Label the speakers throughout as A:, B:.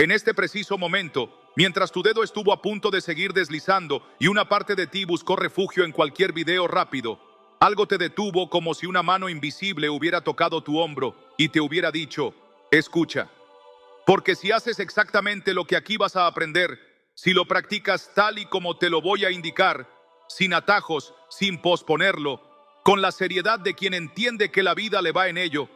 A: En este preciso momento, mientras tu dedo estuvo a punto de seguir deslizando y una parte de ti buscó refugio en cualquier video rápido, algo te detuvo como si una mano invisible hubiera tocado tu hombro y te hubiera dicho, escucha. Porque si haces exactamente lo que aquí vas a aprender, si lo practicas tal y como te lo voy a indicar, sin atajos, sin posponerlo, con la seriedad de quien entiende que la vida le va en ello,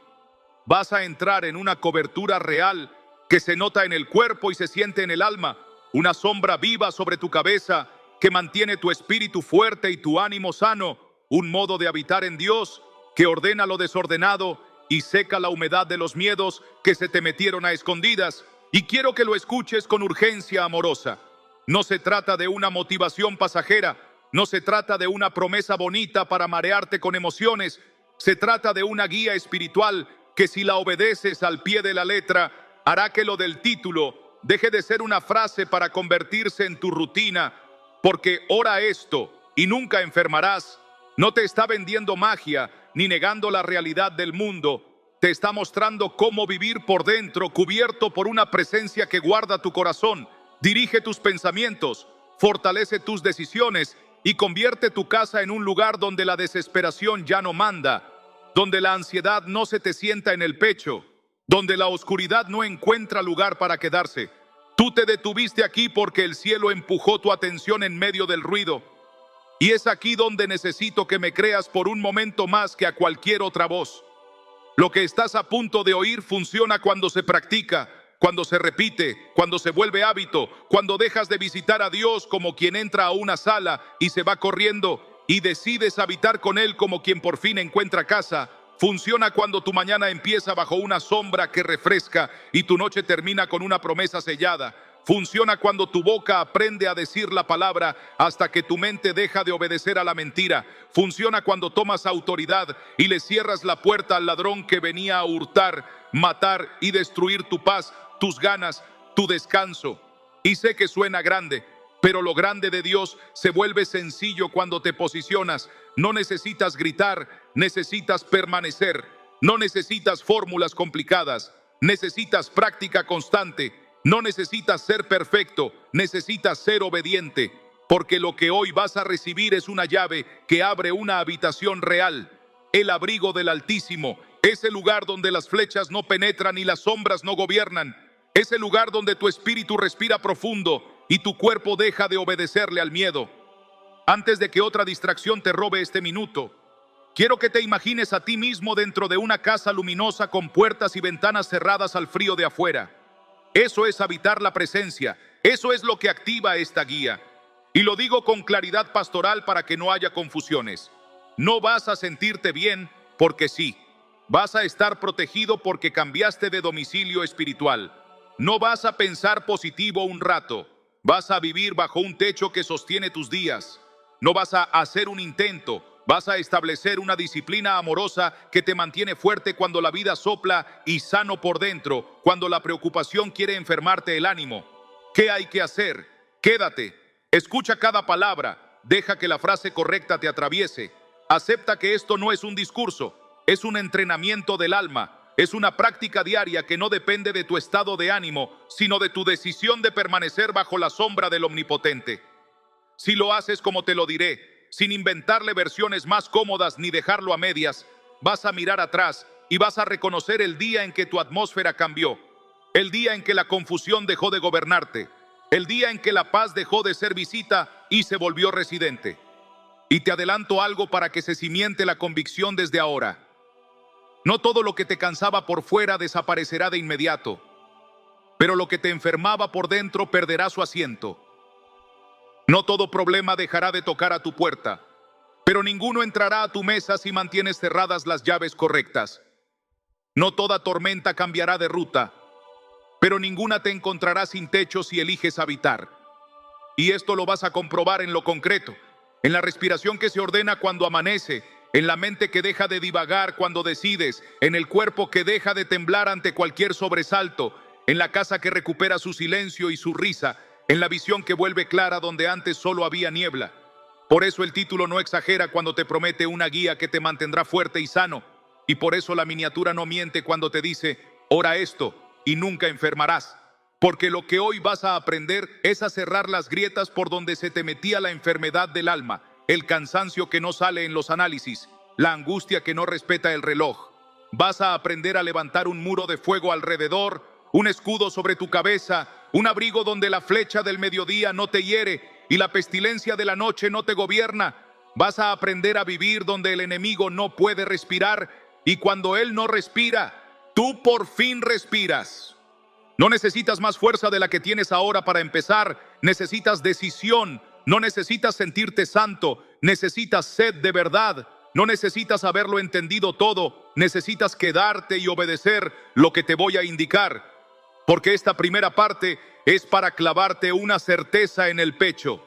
A: vas a entrar en una cobertura real que se nota en el cuerpo y se siente en el alma, una sombra viva sobre tu cabeza que mantiene tu espíritu fuerte y tu ánimo sano, un modo de habitar en Dios que ordena lo desordenado y seca la humedad de los miedos que se te metieron a escondidas. Y quiero que lo escuches con urgencia amorosa. No se trata de una motivación pasajera, no se trata de una promesa bonita para marearte con emociones, se trata de una guía espiritual que si la obedeces al pie de la letra, hará que lo del título deje de ser una frase para convertirse en tu rutina, porque ora esto y nunca enfermarás. No te está vendiendo magia ni negando la realidad del mundo. Te está mostrando cómo vivir por dentro, cubierto por una presencia que guarda tu corazón, dirige tus pensamientos, fortalece tus decisiones y convierte tu casa en un lugar donde la desesperación ya no manda, donde la ansiedad no se te sienta en el pecho, donde la oscuridad no encuentra lugar para quedarse. Tú te detuviste aquí porque el cielo empujó tu atención en medio del ruido. Y es aquí donde necesito que me creas por un momento más que a cualquier otra voz. Lo que estás a punto de oír funciona cuando se practica, cuando se repite, cuando se vuelve hábito, cuando dejas de visitar a Dios como quien entra a una sala y se va corriendo y decides habitar con Él como quien por fin encuentra casa. Funciona cuando tu mañana empieza bajo una sombra que refresca y tu noche termina con una promesa sellada. Funciona cuando tu boca aprende a decir la palabra hasta que tu mente deja de obedecer a la mentira. Funciona cuando tomas autoridad y le cierras la puerta al ladrón que venía a hurtar, matar y destruir tu paz, tus ganas, tu descanso. Y sé que suena grande, pero lo grande de Dios se vuelve sencillo cuando te posicionas. No necesitas gritar, necesitas permanecer. No necesitas fórmulas complicadas, necesitas práctica constante. No necesitas ser perfecto, necesitas ser obediente, porque lo que hoy vas a recibir es una llave que abre una habitación real, el abrigo del Altísimo, ese lugar donde las flechas no penetran y las sombras no gobiernan, ese lugar donde tu espíritu respira profundo y tu cuerpo deja de obedecerle al miedo. Antes de que otra distracción te robe este minuto, quiero que te imagines a ti mismo dentro de una casa luminosa con puertas y ventanas cerradas al frío de afuera. Eso es habitar la presencia, eso es lo que activa esta guía. Y lo digo con claridad pastoral para que no haya confusiones. No vas a sentirte bien porque sí. Vas a estar protegido porque cambiaste de domicilio espiritual. No vas a pensar positivo un rato. Vas a vivir bajo un techo que sostiene tus días. No vas a hacer un intento. Vas a establecer una disciplina amorosa que te mantiene fuerte cuando la vida sopla y sano por dentro, cuando la preocupación quiere enfermarte el ánimo. ¿Qué hay que hacer? Quédate, escucha cada palabra, deja que la frase correcta te atraviese. Acepta que esto no es un discurso, es un entrenamiento del alma, es una práctica diaria que no depende de tu estado de ánimo, sino de tu decisión de permanecer bajo la sombra del Omnipotente. Si lo haces como te lo diré, sin inventarle versiones más cómodas ni dejarlo a medias, vas a mirar atrás y vas a reconocer el día en que tu atmósfera cambió, el día en que la confusión dejó de gobernarte, el día en que la paz dejó de ser visita y se volvió residente. Y te adelanto algo para que se cimiente la convicción desde ahora. No todo lo que te cansaba por fuera desaparecerá de inmediato, pero lo que te enfermaba por dentro perderá su asiento. No todo problema dejará de tocar a tu puerta, pero ninguno entrará a tu mesa si mantienes cerradas las llaves correctas. No toda tormenta cambiará de ruta, pero ninguna te encontrará sin techo si eliges habitar. Y esto lo vas a comprobar en lo concreto, en la respiración que se ordena cuando amanece, en la mente que deja de divagar cuando decides, en el cuerpo que deja de temblar ante cualquier sobresalto, en la casa que recupera su silencio y su risa, en la visión que vuelve clara donde antes solo había niebla. Por eso el título no exagera cuando te promete una guía que te mantendrá fuerte y sano. Y por eso la miniatura no miente cuando te dice, ora esto y nunca enfermarás. porque lo que hoy vas a aprender es a cerrar las grietas por donde se te metía la enfermedad del alma, el cansancio que no sale en los análisis, la angustia que no respeta el reloj. Vas a aprender a levantar un muro de fuego alrededor, un escudo sobre tu cabeza, un abrigo donde la flecha del mediodía no te hiere y la pestilencia de la noche no te gobierna. Vas a aprender a vivir donde el enemigo no puede respirar y cuando él no respira, tú por fin respiras. No necesitas más fuerza de la que tienes ahora para empezar, necesitas decisión, no necesitas sentirte santo, necesitas sed de verdad, no necesitas haberlo entendido todo, necesitas quedarte y obedecer lo que te voy a indicar, porque esta primera parte es para clavarte una certeza en el pecho.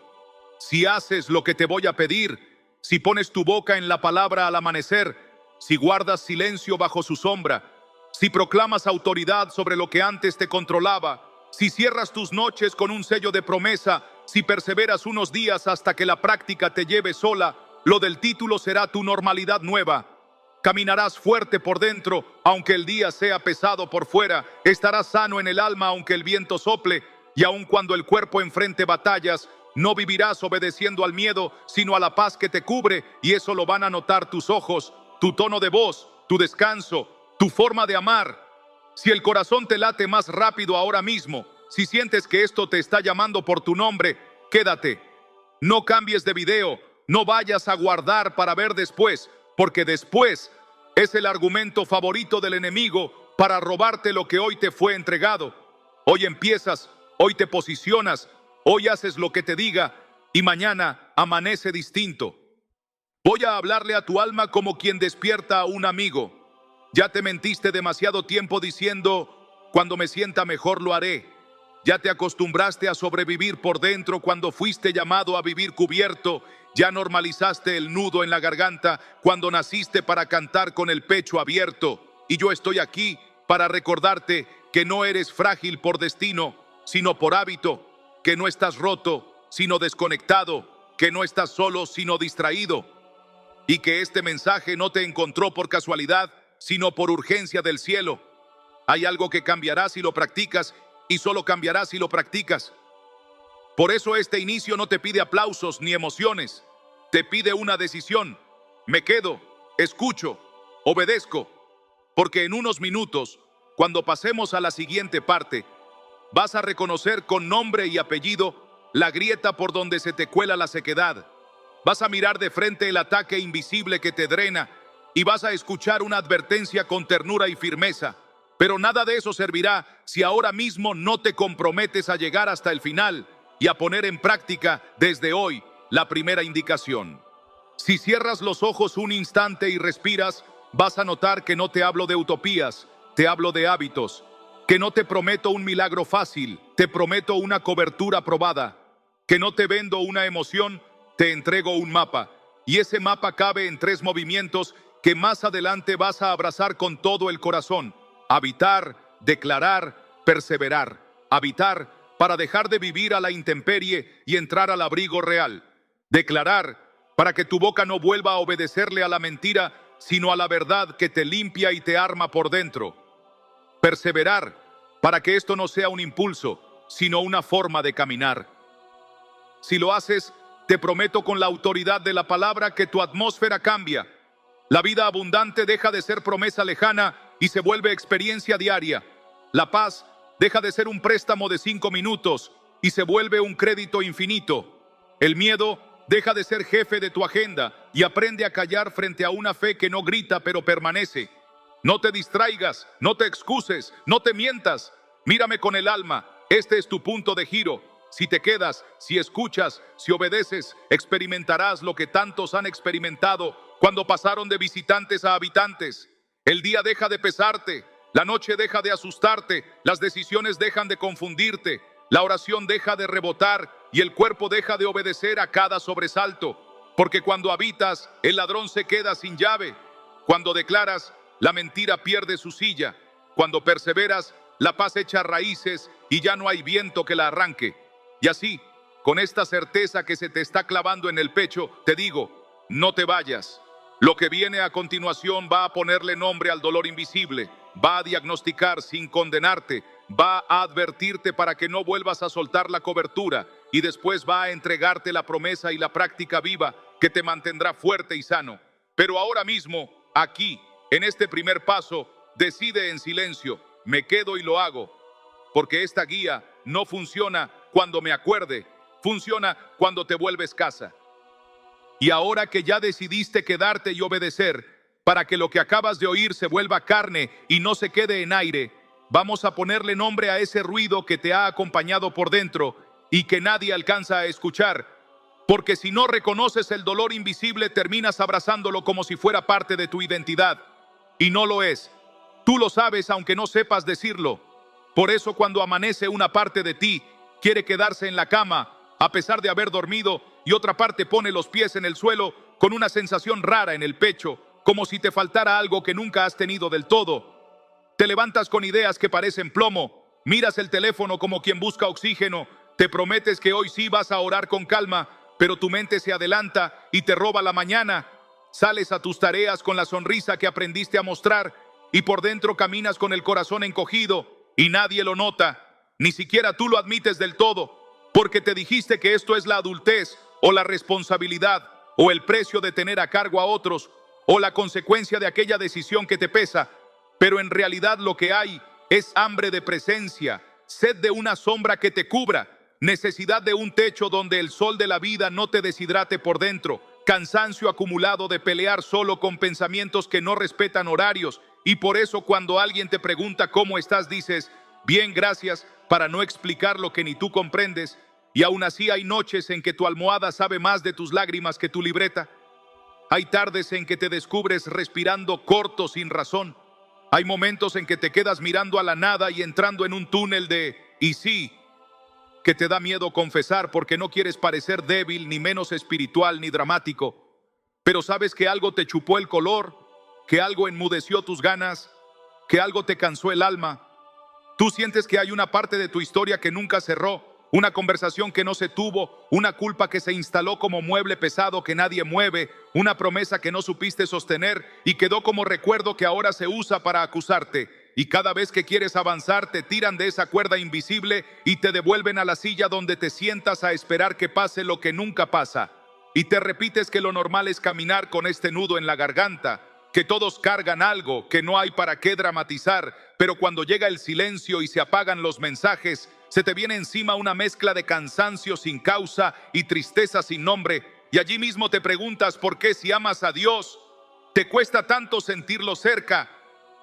A: Si haces lo que te voy a pedir, si pones tu boca en la palabra al amanecer, si guardas silencio bajo su sombra, si proclamas autoridad sobre lo que antes te controlaba, si cierras tus noches con un sello de promesa, si perseveras unos días hasta que la práctica te lleve sola, lo del título será tu normalidad nueva. Caminarás fuerte por dentro, aunque el día sea pesado por fuera. Estarás sano en el alma, aunque el viento sople. Y aun cuando el cuerpo enfrente batallas, no vivirás obedeciendo al miedo, sino a la paz que te cubre. Y eso lo van a notar tus ojos, tu tono de voz, tu descanso, tu forma de amar. Si el corazón te late más rápido ahora mismo, si sientes que esto te está llamando por tu nombre, quédate. No cambies de video, no vayas a guardar para ver después, porque después es el argumento favorito del enemigo para robarte lo que hoy te fue entregado. Hoy empiezas, hoy te posicionas, hoy haces lo que te diga y mañana amanece distinto. Voy a hablarle a tu alma como quien despierta a un amigo. Ya te mentiste demasiado tiempo diciendo, cuando me sienta mejor lo haré. Ya te acostumbraste a sobrevivir por dentro cuando fuiste llamado a vivir cubierto. Ya normalizaste el nudo en la garganta cuando naciste para cantar con el pecho abierto. Y yo estoy aquí para recordarte que no eres frágil por destino, sino por hábito, que no estás roto, sino desconectado, que no estás solo, sino distraído, y que este mensaje no te encontró por casualidad, sino por urgencia del cielo. Hay algo que cambiará si lo practicas y solo cambiará si lo practicas. Por eso este inicio no te pide aplausos ni emociones, te pide una decisión. Me quedo, escucho, obedezco, porque en unos minutos, cuando pasemos a la siguiente parte, vas a reconocer con nombre y apellido la grieta por donde se te cuela la sequedad. Vas a mirar de frente el ataque invisible que te drena y vas a escuchar una advertencia con ternura y firmeza. Pero nada de eso servirá si ahora mismo no te comprometes a llegar hasta el final y a poner en práctica desde hoy la primera indicación. Si cierras los ojos un instante y respiras, vas a notar que no te hablo de utopías, te hablo de hábitos, que no te prometo un milagro fácil, te prometo una cobertura probada, que no te vendo una emoción, te entrego un mapa, y ese mapa cabe en 3 movimientos que más adelante vas a abrazar con todo el corazón. Habitar, declarar, perseverar. Habitar para dejar de vivir a la intemperie y entrar al abrigo real. Declarar para que tu boca no vuelva a obedecerle a la mentira, sino a la verdad que te limpia y te arma por dentro. Perseverar para que esto no sea un impulso, sino una forma de caminar. Si lo haces, te prometo con la autoridad de la palabra que tu atmósfera cambia. La vida abundante deja de ser promesa lejana y se vuelve experiencia diaria. La paz deja de ser un préstamo de 5 minutos y se vuelve un crédito infinito. El miedo deja de ser jefe de tu agenda y aprende a callar frente a una fe que no grita pero permanece. No te distraigas, no te excuses, no te mientas. Mírame con el alma, este es tu punto de giro. Si te quedas, si escuchas, si obedeces, experimentarás lo que tantos han experimentado cuando pasaron de visitantes a habitantes. El día deja de pesarte, la noche deja de asustarte, las decisiones dejan de confundirte, la oración deja de rebotar y el cuerpo deja de obedecer a cada sobresalto. Porque cuando habitas, el ladrón se queda sin llave. Cuando declaras, la mentira pierde su silla. Cuando perseveras, la paz echa raíces y ya no hay viento que la arranque. Y así, con esta certeza que se te está clavando en el pecho, te digo, no te vayas. Lo que viene a continuación va a ponerle nombre al dolor invisible, va a diagnosticar sin condenarte va a advertirte para que no vuelvas a soltar la cobertura y después va a entregarte la promesa y la práctica viva que te mantendrá fuerte y sano. Pero ahora mismo, aquí, en este primer paso, decide en silencio, me quedo y lo hago, porque esta guía no funciona cuando me acuerde, funciona cuando te vuelves casa. Y ahora que ya decidiste quedarte y obedecer, para que lo que acabas de oír se vuelva carne y no se quede en aire, vamos a ponerle nombre a ese ruido que te ha acompañado por dentro y que nadie alcanza a escuchar. Porque si no reconoces el dolor invisible, terminas abrazándolo como si fuera parte de tu identidad. Y no lo es. Tú lo sabes aunque no sepas decirlo. Por eso cuando amanece una parte de ti, quiere quedarse en la cama, a pesar de haber dormido, y otra parte pone los pies en el suelo con una sensación rara en el pecho, como si te faltara algo que nunca has tenido del todo. Te levantas con ideas que parecen plomo, miras el teléfono como quien busca oxígeno, te prometes que hoy sí vas a orar con calma, pero tu mente se adelanta y te roba la mañana. Sales a tus tareas con la sonrisa que aprendiste a mostrar y por dentro caminas con el corazón encogido y nadie lo nota, ni siquiera tú lo admites del todo, porque te dijiste que esto es la adultez o la responsabilidad o el precio de tener a cargo a otros o la consecuencia de aquella decisión que te pesa. Pero en realidad lo que hay es hambre de presencia, sed de una sombra que te cubra, necesidad de un techo donde el sol de la vida no te deshidrate por dentro, cansancio acumulado de pelear solo con pensamientos que no respetan horarios. Y por eso cuando alguien te pregunta cómo estás, dices, bien, gracias, para no explicar lo que ni tú comprendes. Y aún así hay noches en que tu almohada sabe más de tus lágrimas que tu libreta. Hay tardes en que te descubres respirando corto sin razón. Hay momentos en que te quedas mirando a la nada y entrando en un túnel de «y sí», que te da miedo confesar porque no quieres parecer débil, ni menos espiritual, ni dramático. Pero sabes que algo te chupó el color, que algo enmudeció tus ganas, que algo te cansó el alma. Tú sientes que hay una parte de tu historia que nunca cerró, una conversación que no se tuvo, una culpa que se instaló como mueble pesado que nadie mueve, una promesa que no supiste sostener y quedó como recuerdo que ahora se usa para acusarte. Y cada vez que quieres avanzar te tiran de esa cuerda invisible y te devuelven a la silla donde te sientas a esperar que pase lo que nunca pasa. Y te repites que lo normal es caminar con este nudo en la garganta, que todos cargan algo, que no hay para qué dramatizar, pero cuando llega el silencio y se apagan los mensajes, se te viene encima una mezcla de cansancio sin causa y tristeza sin nombre, y allí mismo te preguntas por qué si amas a Dios, te cuesta tanto sentirlo cerca.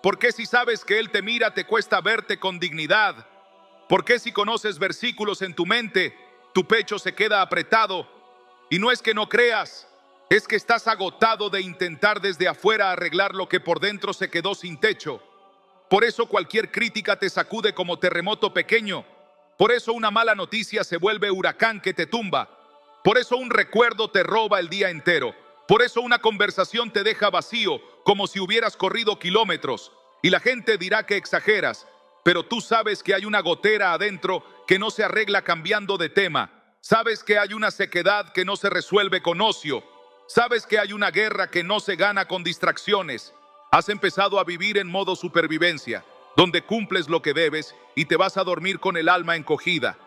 A: ¿Por qué si sabes que Él te mira te cuesta verte con dignidad? ¿Por qué si conoces versículos en tu mente, tu pecho se queda apretado? Y no es que no creas, es que estás agotado de intentar desde afuera arreglar lo que por dentro se quedó sin techo. Por eso cualquier crítica te sacude como terremoto pequeño. Por eso una mala noticia se vuelve huracán que te tumba. Por eso un recuerdo te roba el día entero. Por eso una conversación te deja vacío, como si hubieras corrido kilómetros. Y la gente dirá que exageras, pero tú sabes que hay una gotera adentro que no se arregla cambiando de tema. Sabes que hay una sequedad que no se resuelve con ocio. Sabes que hay una guerra que no se gana con distracciones. Has empezado a vivir en modo supervivencia, donde cumples lo que debes y te vas a dormir con el alma encogida,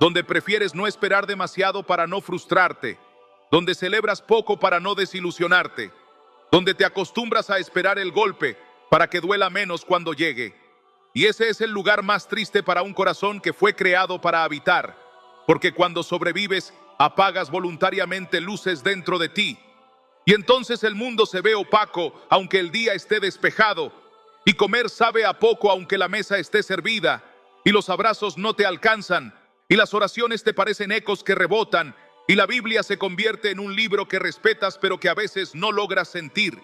A: donde prefieres no esperar demasiado para no frustrarte, donde celebras poco para no desilusionarte, donde te acostumbras a esperar el golpe para que duela menos cuando llegue. Y ese es el lugar más triste para un corazón que fue creado para habitar, porque cuando sobrevives, apagas voluntariamente luces dentro de ti. Y entonces el mundo se ve opaco, aunque el día esté despejado, y comer sabe a poco, aunque la mesa esté servida, y los abrazos no te alcanzan, y las oraciones te parecen ecos que rebotan, y la Biblia se convierte en un libro que respetas pero que a veces no logras sentir.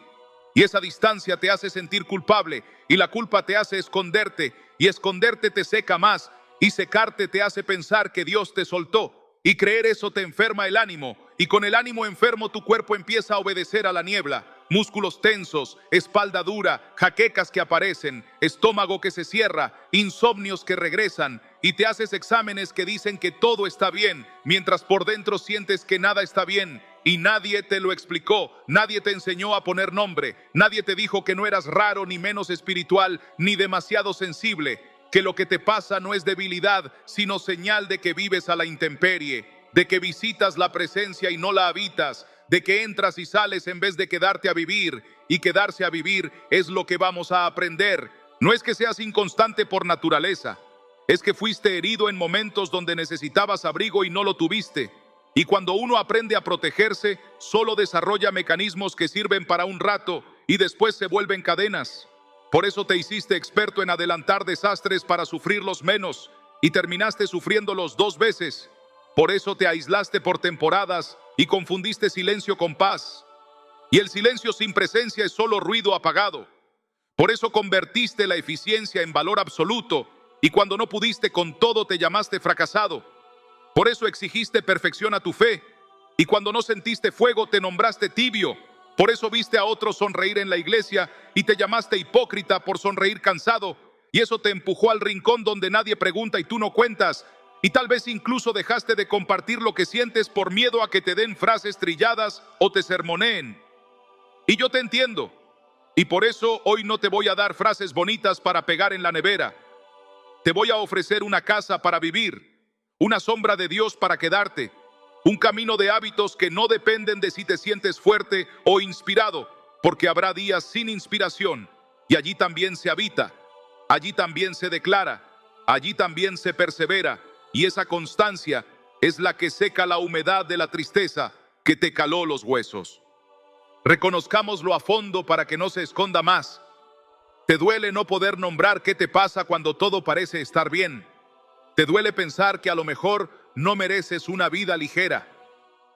A: Y esa distancia te hace sentir culpable, y la culpa te hace esconderte, y esconderte te seca más, y secarte te hace pensar que Dios te soltó, y creer eso te enferma el ánimo, y con el ánimo enfermo tu cuerpo empieza a obedecer a la niebla. Músculos tensos, espalda dura, jaquecas que aparecen, estómago que se cierra, insomnios que regresan, y te haces exámenes que dicen que todo está bien, mientras por dentro sientes que nada está bien. Y nadie te lo explicó, nadie te enseñó a poner nombre, nadie te dijo que no eras raro, ni menos espiritual, ni demasiado sensible. que lo que te pasa no es debilidad, sino señal de que vives a la intemperie, de que visitas la presencia y no la habitas, de que entras y sales en vez de quedarte a vivir, y quedarse a vivir es lo que vamos a aprender. No es que seas inconstante por naturaleza, es que fuiste herido en momentos donde necesitabas abrigo y no lo tuviste. Y cuando uno aprende a protegerse, solo desarrolla mecanismos que sirven para un rato y después se vuelven cadenas. Por eso te hiciste experto en adelantar desastres para sufrirlos menos y terminaste sufriéndolos 2 veces. Por eso te aislaste por temporadas y confundiste silencio con paz. Y el silencio sin presencia es solo ruido apagado. Por eso convertiste la eficiencia en valor absoluto y cuando no pudiste con todo te llamaste fracasado. Por eso exigiste perfección a tu fe y cuando no sentiste fuego te nombraste tibio. Por eso viste a otros sonreír en la iglesia y te llamaste hipócrita por sonreír cansado. Y eso te empujó al rincón donde nadie pregunta y tú no cuentas. Y tal vez incluso dejaste de compartir lo que sientes por miedo a que te den frases trilladas o te sermoneen. Y yo te entiendo. Y por eso hoy no te voy a dar frases bonitas para pegar en la nevera. Te voy a ofrecer una casa para vivir, una sombra de Dios para quedarte, un camino de hábitos que no dependen de si te sientes fuerte o inspirado, porque habrá días sin inspiración y allí también se habita, allí también se declara, allí también se persevera y esa constancia es la que seca la humedad de la tristeza que te caló los huesos. Reconozcámoslo a fondo para que no se esconda más. Te duele no poder nombrar qué te pasa cuando todo parece estar bien. Te duele pensar que a lo mejor no mereces una vida ligera.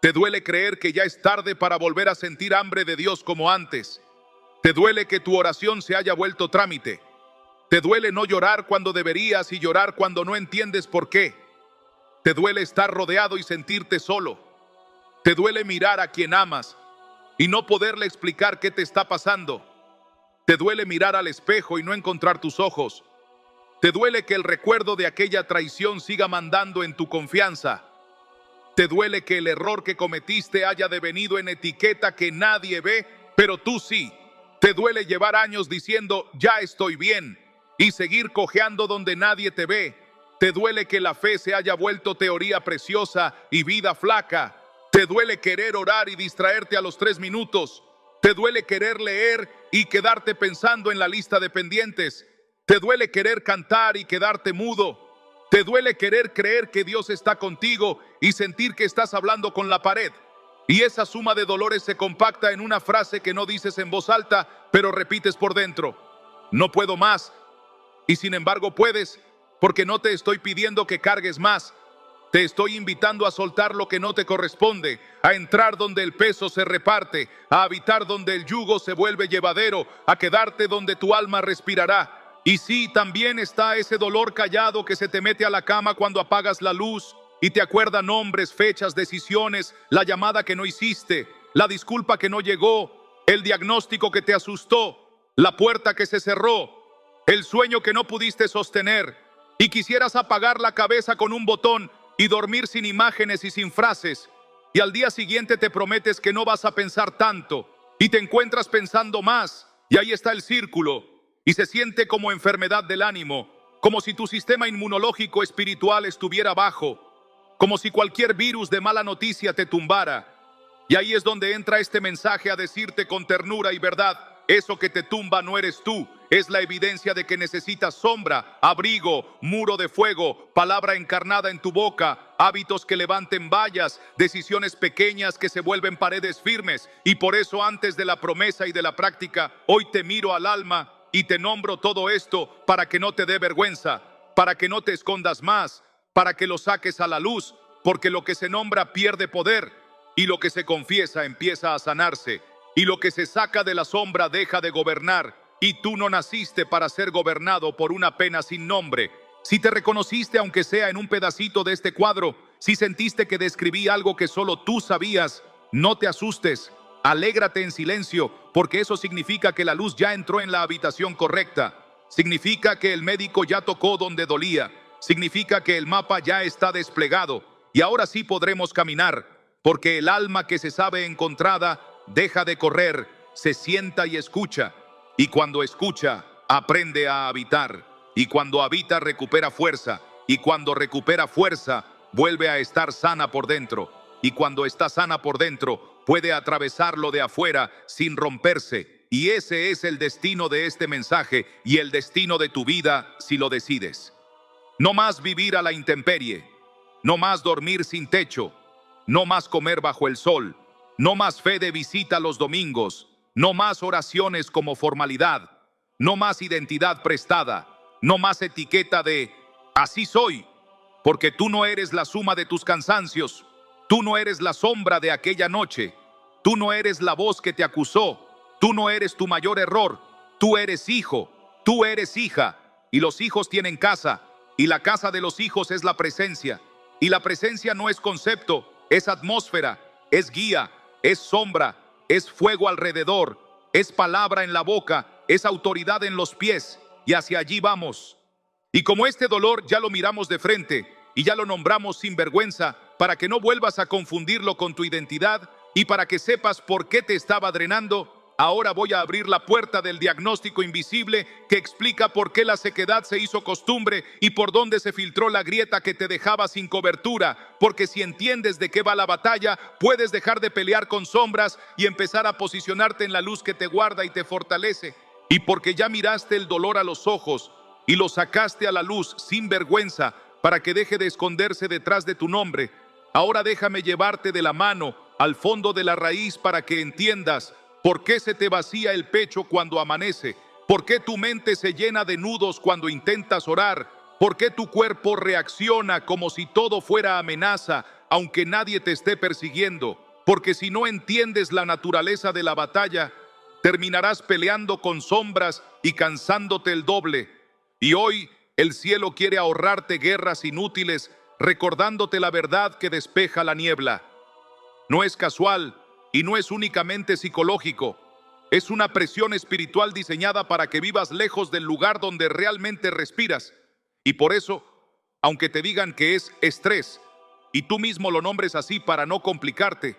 A: Te duele creer que ya es tarde para volver a sentir hambre de Dios como antes. Te duele que tu oración se haya vuelto trámite. Te duele no llorar cuando deberías y llorar cuando no entiendes por qué. Te duele estar rodeado y sentirte solo. Te duele mirar a quien amas y no poderle explicar qué te está pasando. Te duele mirar al espejo y no encontrar tus ojos. Te duele que el recuerdo de aquella traición siga mandando en tu confianza. Te duele que el error que cometiste haya devenido en etiqueta que nadie ve, pero tú sí. Te duele llevar años diciendo, ya estoy bien, y seguir cojeando donde nadie te ve. Te duele que la fe se haya vuelto teoría preciosa y vida flaca. Te duele querer orar y distraerte a los 3 minutos. Te duele querer leer y quedarte pensando en la lista de pendientes. Te duele querer cantar y quedarte mudo. Te duele querer creer que Dios está contigo y sentir que estás hablando con la pared. Y esa suma de dolores se compacta en una frase que no dices en voz alta, pero repites por dentro. No puedo más. Y sin embargo puedes, porque no te estoy pidiendo que cargues más. Te estoy invitando a soltar lo que no te corresponde, a entrar donde el peso se reparte, a habitar donde el yugo se vuelve llevadero, a quedarte donde tu alma respirará. Y sí, también está ese dolor callado que se te mete a la cama cuando apagas la luz y te acuerda nombres, fechas, decisiones, la llamada que no hiciste, la disculpa que no llegó, el diagnóstico que te asustó, la puerta que se cerró, el sueño que no pudiste sostener y quisieras apagar la cabeza con un botón y dormir sin imágenes y sin frases, y al día siguiente te prometes que no vas a pensar tanto, y te encuentras pensando más, y ahí está el círculo, y se siente como enfermedad del ánimo, como si tu sistema inmunológico espiritual estuviera bajo, como si cualquier virus de mala noticia te tumbara, y ahí es donde entra este mensaje a decirte con ternura y verdad, eso que te tumba no eres tú, es la evidencia de que necesitas sombra, abrigo, muro de fuego, palabra encarnada en tu boca, hábitos que levanten vallas, decisiones pequeñas que se vuelven paredes firmes. Y por eso antes de la promesa y de la práctica, hoy te miro al alma y te nombro todo esto para que no te dé vergüenza, para que no te escondas más, para que lo saques a la luz, porque lo que se nombra pierde poder y lo que se confiesa empieza a sanarse. Y lo que se saca de la sombra deja de gobernar, y tú no naciste para ser gobernado por una pena sin nombre. Si te reconociste aunque sea en un pedacito de este cuadro, si sentiste que describí algo que solo tú sabías, no te asustes, alégrate en silencio, porque eso significa que la luz ya entró en la habitación correcta. Significa que el médico ya tocó donde dolía, significa que el mapa ya está desplegado, y ahora sí podremos caminar, porque el alma que se sabe encontrada deja de correr, se sienta y escucha, y cuando escucha, aprende a habitar. y cuando habita recupera fuerza, y cuando recupera fuerza vuelve a estar sana por dentro, y cuando está sana por dentro puede atravesarlo de afuera sin romperse. Y ese es el destino de este mensaje y el destino de tu vida si lo decides. No más vivir a la intemperie, no más dormir sin techo, no más comer bajo el sol, no más fe de visita los domingos, no más oraciones como formalidad, no más identidad prestada, no más etiqueta de así soy, porque tú no eres la suma de tus cansancios, tú no eres la sombra de aquella noche, tú no eres la voz que te acusó, tú no eres tu mayor error, tú eres hijo, tú eres hija, y los hijos tienen casa, y la casa de los hijos es la presencia, y la presencia no es concepto, es atmósfera, es guía, es sombra, es fuego alrededor, es palabra en la boca, es autoridad en los pies, y hacia allí vamos. Y como este dolor ya lo miramos de frente y ya lo nombramos sin vergüenza, para que no vuelvas a confundirlo con tu identidad y para que sepas por qué te estaba drenando, ahora voy a abrir la puerta del diagnóstico invisible que explica por qué la sequedad se hizo costumbre y por dónde se filtró la grieta que te dejaba sin cobertura. Porque si entiendes de qué va la batalla, puedes dejar de pelear con sombras y empezar a posicionarte en la luz que te guarda y te fortalece. Y porque ya miraste el dolor a los ojos y lo sacaste a la luz sin vergüenza para que deje de esconderse detrás de tu nombre, ahora déjame llevarte de la mano al fondo de la raíz para que entiendas por qué se te vacía el pecho cuando amanece, por qué tu mente se llena de nudos cuando intentas orar, por qué tu cuerpo reacciona como si todo fuera amenaza, aunque nadie te esté persiguiendo, porque si no entiendes la naturaleza de la batalla, terminarás peleando con sombras y cansándote el doble. Y hoy el cielo quiere ahorrarte guerras inútiles, recordándote la verdad que despeja la niebla. No es casual y no es únicamente psicológico. Es una presión espiritual diseñada para que vivas lejos del lugar donde realmente respiras. Y por eso, aunque te digan que es estrés, y tú mismo lo nombres así para no complicarte,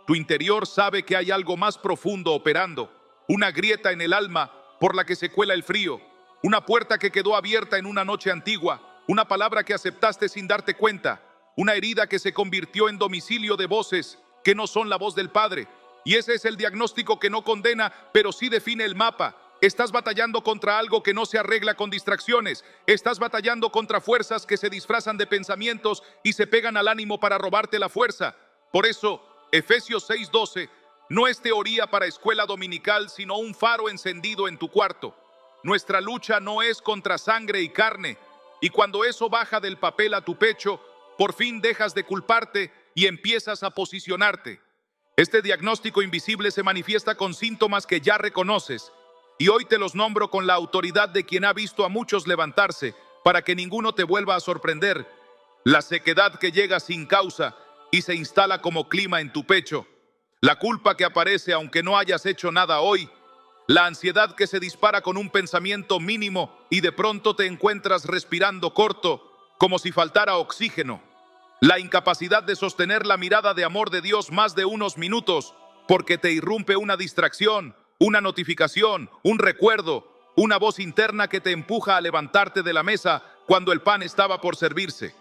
A: tu interior sabe que hay algo más profundo operando, una grieta en el alma por la que se cuela el frío, una puerta que quedó abierta en una noche antigua, una palabra que aceptaste sin darte cuenta, una herida que se convirtió en domicilio de voces que no son la voz del Padre. Y ese es el diagnóstico que no condena, pero sí define el mapa. Estás batallando contra algo que no se arregla con distracciones. Estás batallando contra fuerzas que se disfrazan de pensamientos y se pegan al ánimo para robarte la fuerza. Por eso, Efesios 6:12 no es teoría para escuela dominical, sino un faro encendido en tu cuarto. Nuestra lucha no es contra sangre y carne. Y cuando eso baja del papel a tu pecho, por fin dejas de culparte y empiezas a posicionarte. Este diagnóstico invisible se manifiesta con síntomas que ya reconoces, y hoy te los nombro con la autoridad de quien ha visto a muchos levantarse, para que ninguno te vuelva a sorprender. La sequedad que llega sin causa y se instala como clima en tu pecho, la culpa que aparece aunque no hayas hecho nada hoy, la ansiedad que se dispara con un pensamiento mínimo y de pronto te encuentras respirando corto, como si faltara oxígeno. La incapacidad de sostener la mirada de amor de Dios más de unos minutos porque te irrumpe una distracción, una notificación, un recuerdo, una voz interna que te empuja a levantarte de la mesa cuando el pan estaba por servirse.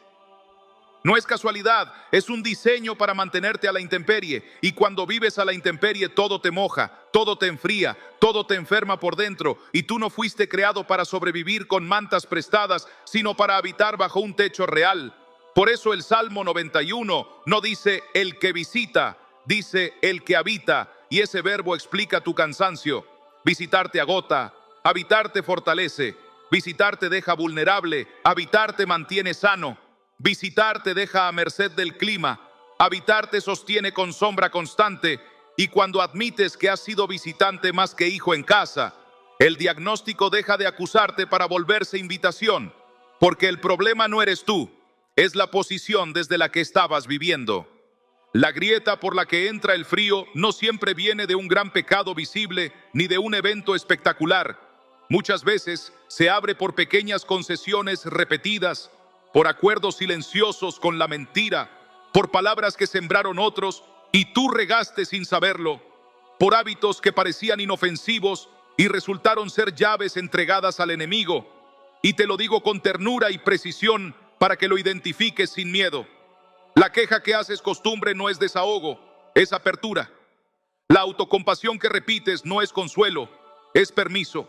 A: No es casualidad, es un diseño para mantenerte a la intemperie, y cuando vives a la intemperie todo te moja, todo te enfría, todo te enferma por dentro, y tú no fuiste creado para sobrevivir con mantas prestadas, sino para habitar bajo un techo real. Por eso el Salmo 91 no dice el que visita, dice el que habita, y ese verbo explica tu cansancio. Visitar te agota, habitar te fortalece, visitar te deja vulnerable, habitar te mantiene sano, visitar te deja a merced del clima, habitar te sostiene con sombra constante, y cuando admites que has sido visitante más que hijo en casa, el diagnóstico deja de acusarte para volverse invitación, porque el problema no eres tú, es la posición desde la que estabas viviendo. La grieta por la que entra el frío no siempre viene de un gran pecado visible ni de un evento espectacular. Muchas veces se abre por pequeñas concesiones repetidas, por acuerdos silenciosos con la mentira, por palabras que sembraron otros y tú regaste sin saberlo, por hábitos que parecían inofensivos y resultaron ser llaves entregadas al enemigo. y te lo digo con ternura y precisión para que lo identifiques sin miedo. La queja que haces costumbre no es desahogo, es apertura. La autocompasión que repites no es consuelo, es permiso.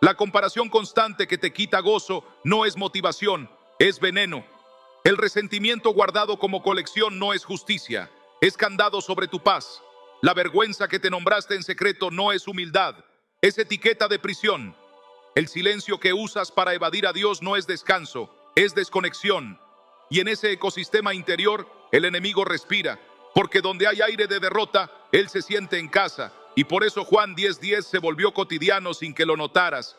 A: La comparación constante que te quita gozo no es motivación, es veneno. El resentimiento guardado como colección no es justicia, es candado sobre tu paz. La vergüenza que te nombraste en secreto no es humildad, es etiqueta de prisión. El silencio que usas para evadir a Dios no es descanso, es desconexión. Y en ese ecosistema interior, el enemigo respira, porque donde hay aire de derrota, él se siente en casa. Y por eso Juan 10:10 se volvió cotidiano sin que lo notaras.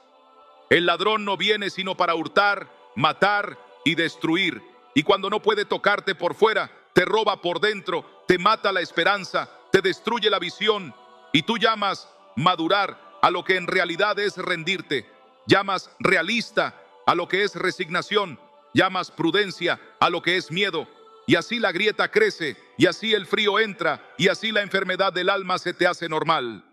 A: El ladrón no viene sino para hurtar, matar y destruir. Y cuando no puede tocarte por fuera, te roba por dentro, te mata la esperanza, te destruye la visión. Y tú llamas madurar a lo que en realidad es rendirte. Llamas realista a lo que es resignación. Llamas prudencia a lo que es miedo. Y así la grieta crece, y así el frío entra, y así la enfermedad del alma se te hace normal.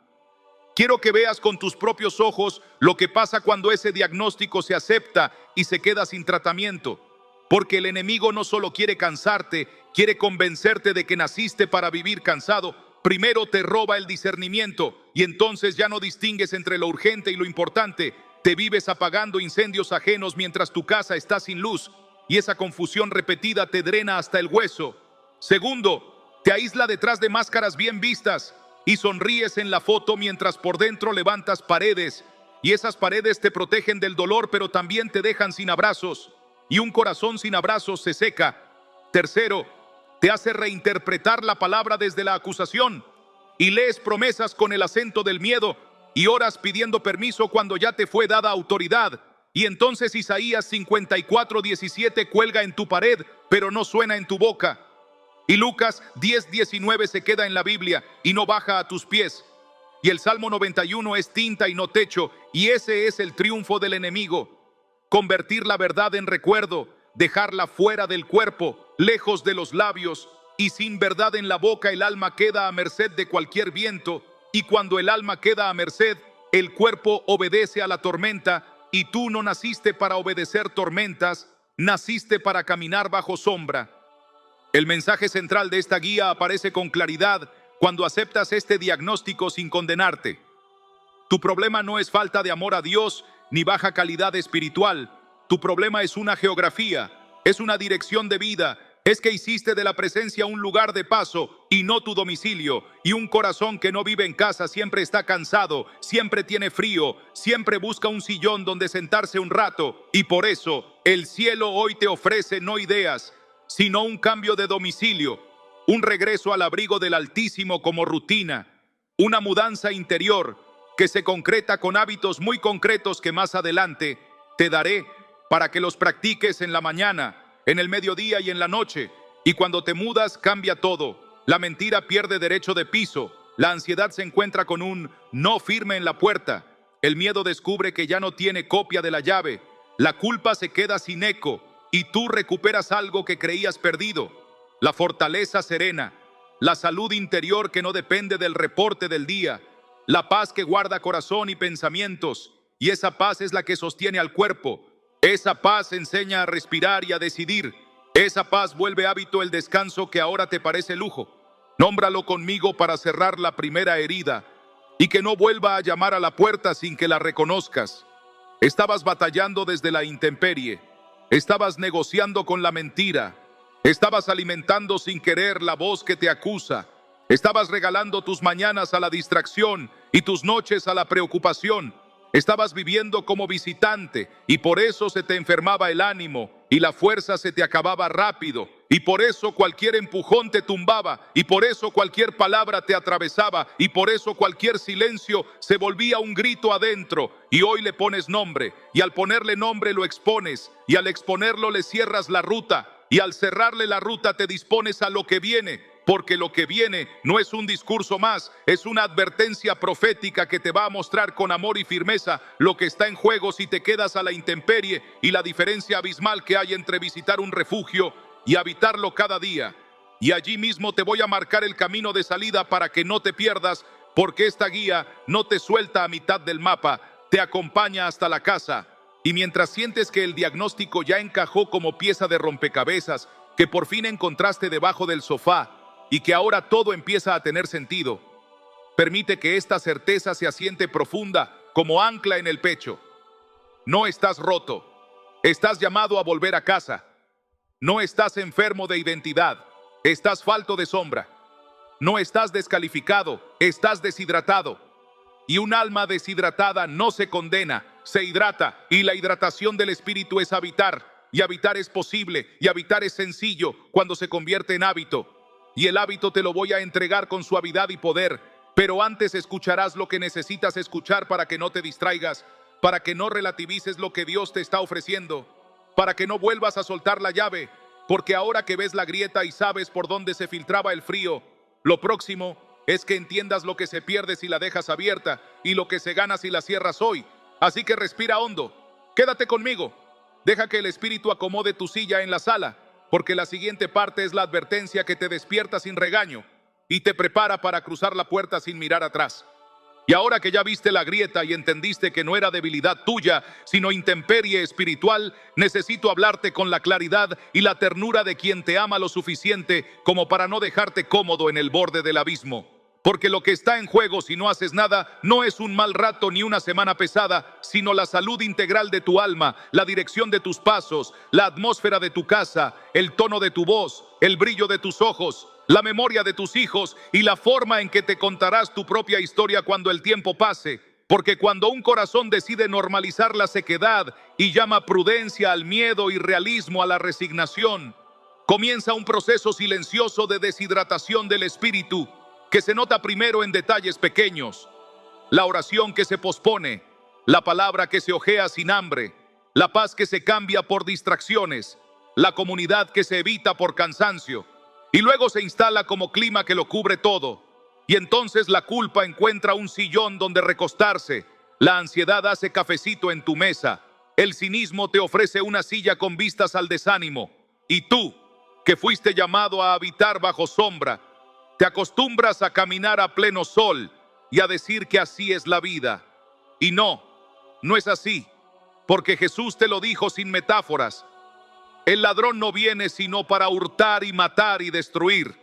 A: Quiero que veas con tus propios ojos lo que pasa cuando ese diagnóstico se acepta y se queda sin tratamiento. Porque el enemigo no solo quiere cansarte, quiere convencerte de que naciste para vivir cansado. Primero te roba el discernimiento y entonces ya no distingues entre lo urgente y lo importante. Te vives apagando incendios ajenos mientras tu casa está sin luz y esa confusión repetida te drena hasta el hueso. Segundo, te aísla detrás de máscaras bien vistas y sonríes en la foto mientras por dentro levantas paredes y esas paredes te protegen del dolor pero también te dejan sin abrazos y un corazón sin abrazos se seca. Tercero, te hace reinterpretar la palabra desde la acusación y lees promesas con el acento del miedo y oras pidiendo permiso cuando ya te fue dada autoridad. Y entonces Isaías 54:17 cuelga en tu pared, pero no suena en tu boca. Y Lucas 10:19 se queda en la Biblia y no baja a tus pies. Y el Salmo 91 es tinta y no techo, y ese es el triunfo del enemigo. Convertir la verdad en recuerdo, dejarla fuera del cuerpo, lejos de los labios, y sin verdad en la boca el alma queda a merced de cualquier viento, y cuando el alma queda a merced, el cuerpo obedece a la tormenta, y tú no naciste para obedecer tormentas, naciste para caminar bajo sombra. El mensaje central de esta guía aparece con claridad cuando aceptas este diagnóstico sin condenarte. Tu problema no es falta de amor a Dios ni baja calidad espiritual. Tu problema es una geografía, es una dirección de vida, es que hiciste de la presencia un lugar de paso y no tu domicilio. Y un corazón que no vive en casa siempre está cansado, siempre tiene frío, siempre busca un sillón donde sentarse un rato. Y por eso el cielo hoy te ofrece no ideas, sino un cambio de domicilio, un regreso al abrigo del Altísimo como rutina, una mudanza interior que se concreta con hábitos muy concretos que más adelante te daré para que los practiques en la mañana, en el mediodía y en la noche. Y cuando te mudas cambia todo. La mentira pierde derecho de piso. La ansiedad se encuentra con un no firme en la puerta. El miedo descubre que ya no tiene copia de la llave. La culpa se queda sin eco y tú recuperas algo que creías perdido. La fortaleza serena, la salud interior que no depende del reporte del día, la paz que guarda corazón y pensamientos. Y esa paz es la que sostiene al cuerpo. Esa paz enseña a respirar y a decidir. Esa paz vuelve hábito el descanso que ahora te parece lujo. Nómbralo conmigo para cerrar la primera herida y que no vuelva a llamar a la puerta sin que la reconozcas. Estabas batallando desde la intemperie. Estabas negociando con la mentira. Estabas alimentando sin querer la voz que te acusa. Estabas regalando tus mañanas a la distracción y tus noches a la preocupación. Estabas viviendo como visitante y por eso se te enfermaba el ánimo y la fuerza se te acababa rápido. Y por eso cualquier empujón te tumbaba y por eso cualquier palabra te atravesaba y por eso cualquier silencio se volvía un grito adentro. Y hoy le pones nombre y al ponerle nombre lo expones y al exponerlo le cierras la ruta y al cerrarle la ruta te dispones a lo que viene. Porque lo que viene no es un discurso más, es una advertencia profética que te va a mostrar con amor y firmeza lo que está en juego si te quedas a la intemperie y la diferencia abismal que hay entre visitar un refugio y habitarlo cada día. Y allí mismo te voy a marcar el camino de salida para que no te pierdas, porque esta guía no te suelta a mitad del mapa, te acompaña hasta la casa. Y mientras sientes que el diagnóstico ya encajó como pieza de rompecabezas, que por fin encontraste debajo del sofá y que ahora todo empieza a tener sentido, permite que esta certeza se asiente profunda como ancla en el pecho. No estás roto, estás llamado a volver a casa. No estás enfermo de identidad, estás falto de sombra. No estás descalificado, estás deshidratado. Y un alma deshidratada no se condena, se hidrata, y la hidratación del espíritu es habitar, y habitar es posible, y habitar es sencillo cuando se convierte en hábito. Y el hábito te lo voy a entregar con suavidad y poder, pero antes escucharás lo que necesitas escuchar para que no te distraigas, para que no relativices lo que Dios te está ofreciendo, para que no vuelvas a soltar la llave, porque ahora que ves la grieta y sabes por dónde se filtraba el frío, lo próximo es que entiendas lo que se pierde si la dejas abierta y lo que se gana si la cierras hoy. Así que respira hondo, quédate conmigo, deja que el Espíritu acomode tu silla en la sala, porque la siguiente parte es la advertencia que te despierta sin regaño y te prepara para cruzar la puerta sin mirar atrás. Y ahora que ya viste la grieta y entendiste que no era debilidad tuya, sino intemperie espiritual, necesito hablarte con la claridad y la ternura de quien te ama lo suficiente como para no dejarte cómodo en el borde del abismo. Porque lo que está en juego si no haces nada no es un mal rato ni una semana pesada, sino la salud integral de tu alma, la dirección de tus pasos, la atmósfera de tu casa, el tono de tu voz, el brillo de tus ojos, la memoria de tus hijos y la forma en que te contarás tu propia historia cuando el tiempo pase. Porque cuando un corazón decide normalizar la sequedad y llama prudencia al miedo y realismo a la resignación, comienza un proceso silencioso de deshidratación del espíritu que se nota primero en detalles pequeños: la oración que se pospone, la palabra que se ojea sin hambre, la paz que se cambia por distracciones, la comunidad que se evita por cansancio. Y luego se instala como clima que lo cubre todo. Y entonces la culpa encuentra un sillón donde recostarse. La ansiedad hace cafecito en tu mesa. El cinismo te ofrece una silla con vistas al desánimo. Y tú, que fuiste llamado a habitar bajo sombra, te acostumbras a caminar a pleno sol y a decir que así es la vida. Y no es así, porque Jesús te lo dijo sin metáforas. El ladrón no viene sino para hurtar y matar y destruir.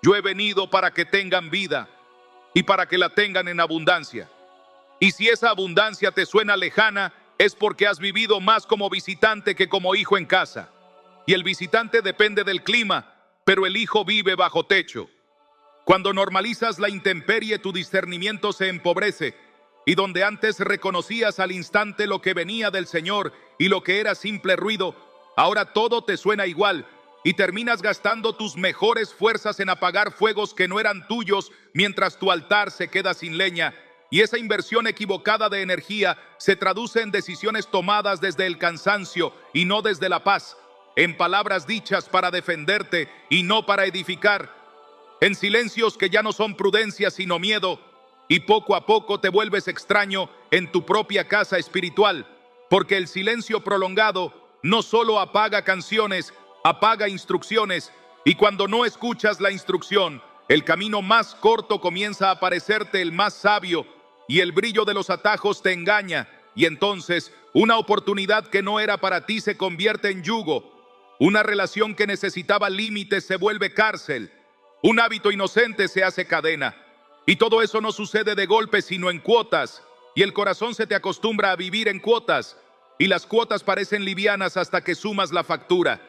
A: Yo he venido para que tengan vida y para que la tengan en abundancia. Y si esa abundancia te suena lejana, es porque has vivido más como visitante que como hijo en casa. Y el visitante depende del clima, pero el hijo vive bajo techo. Cuando normalizas la intemperie, tu discernimiento se empobrece, y donde antes reconocías al instante lo que venía del Señor y lo que era simple ruido, ahora todo te suena igual, y terminas gastando tus mejores fuerzas en apagar fuegos que no eran tuyos mientras tu altar se queda sin leña. Y esa inversión equivocada de energía se traduce en decisiones tomadas desde el cansancio y no desde la paz, en palabras dichas para defenderte y no para edificar, en silencios que ya no son prudencia sino miedo, y poco a poco te vuelves extraño en tu propia casa espiritual, porque el silencio prolongado no solo apaga canciones, apaga instrucciones, y cuando no escuchas la instrucción, el camino más corto comienza a parecerte el más sabio, y el brillo de los atajos te engaña, y entonces una oportunidad que no era para ti se convierte en yugo, una relación que necesitaba límites se vuelve cárcel, un hábito inocente se hace cadena, y todo eso no sucede de golpe sino en cuotas, y el corazón se te acostumbra a vivir en cuotas, y las cuotas parecen livianas hasta que sumas la factura.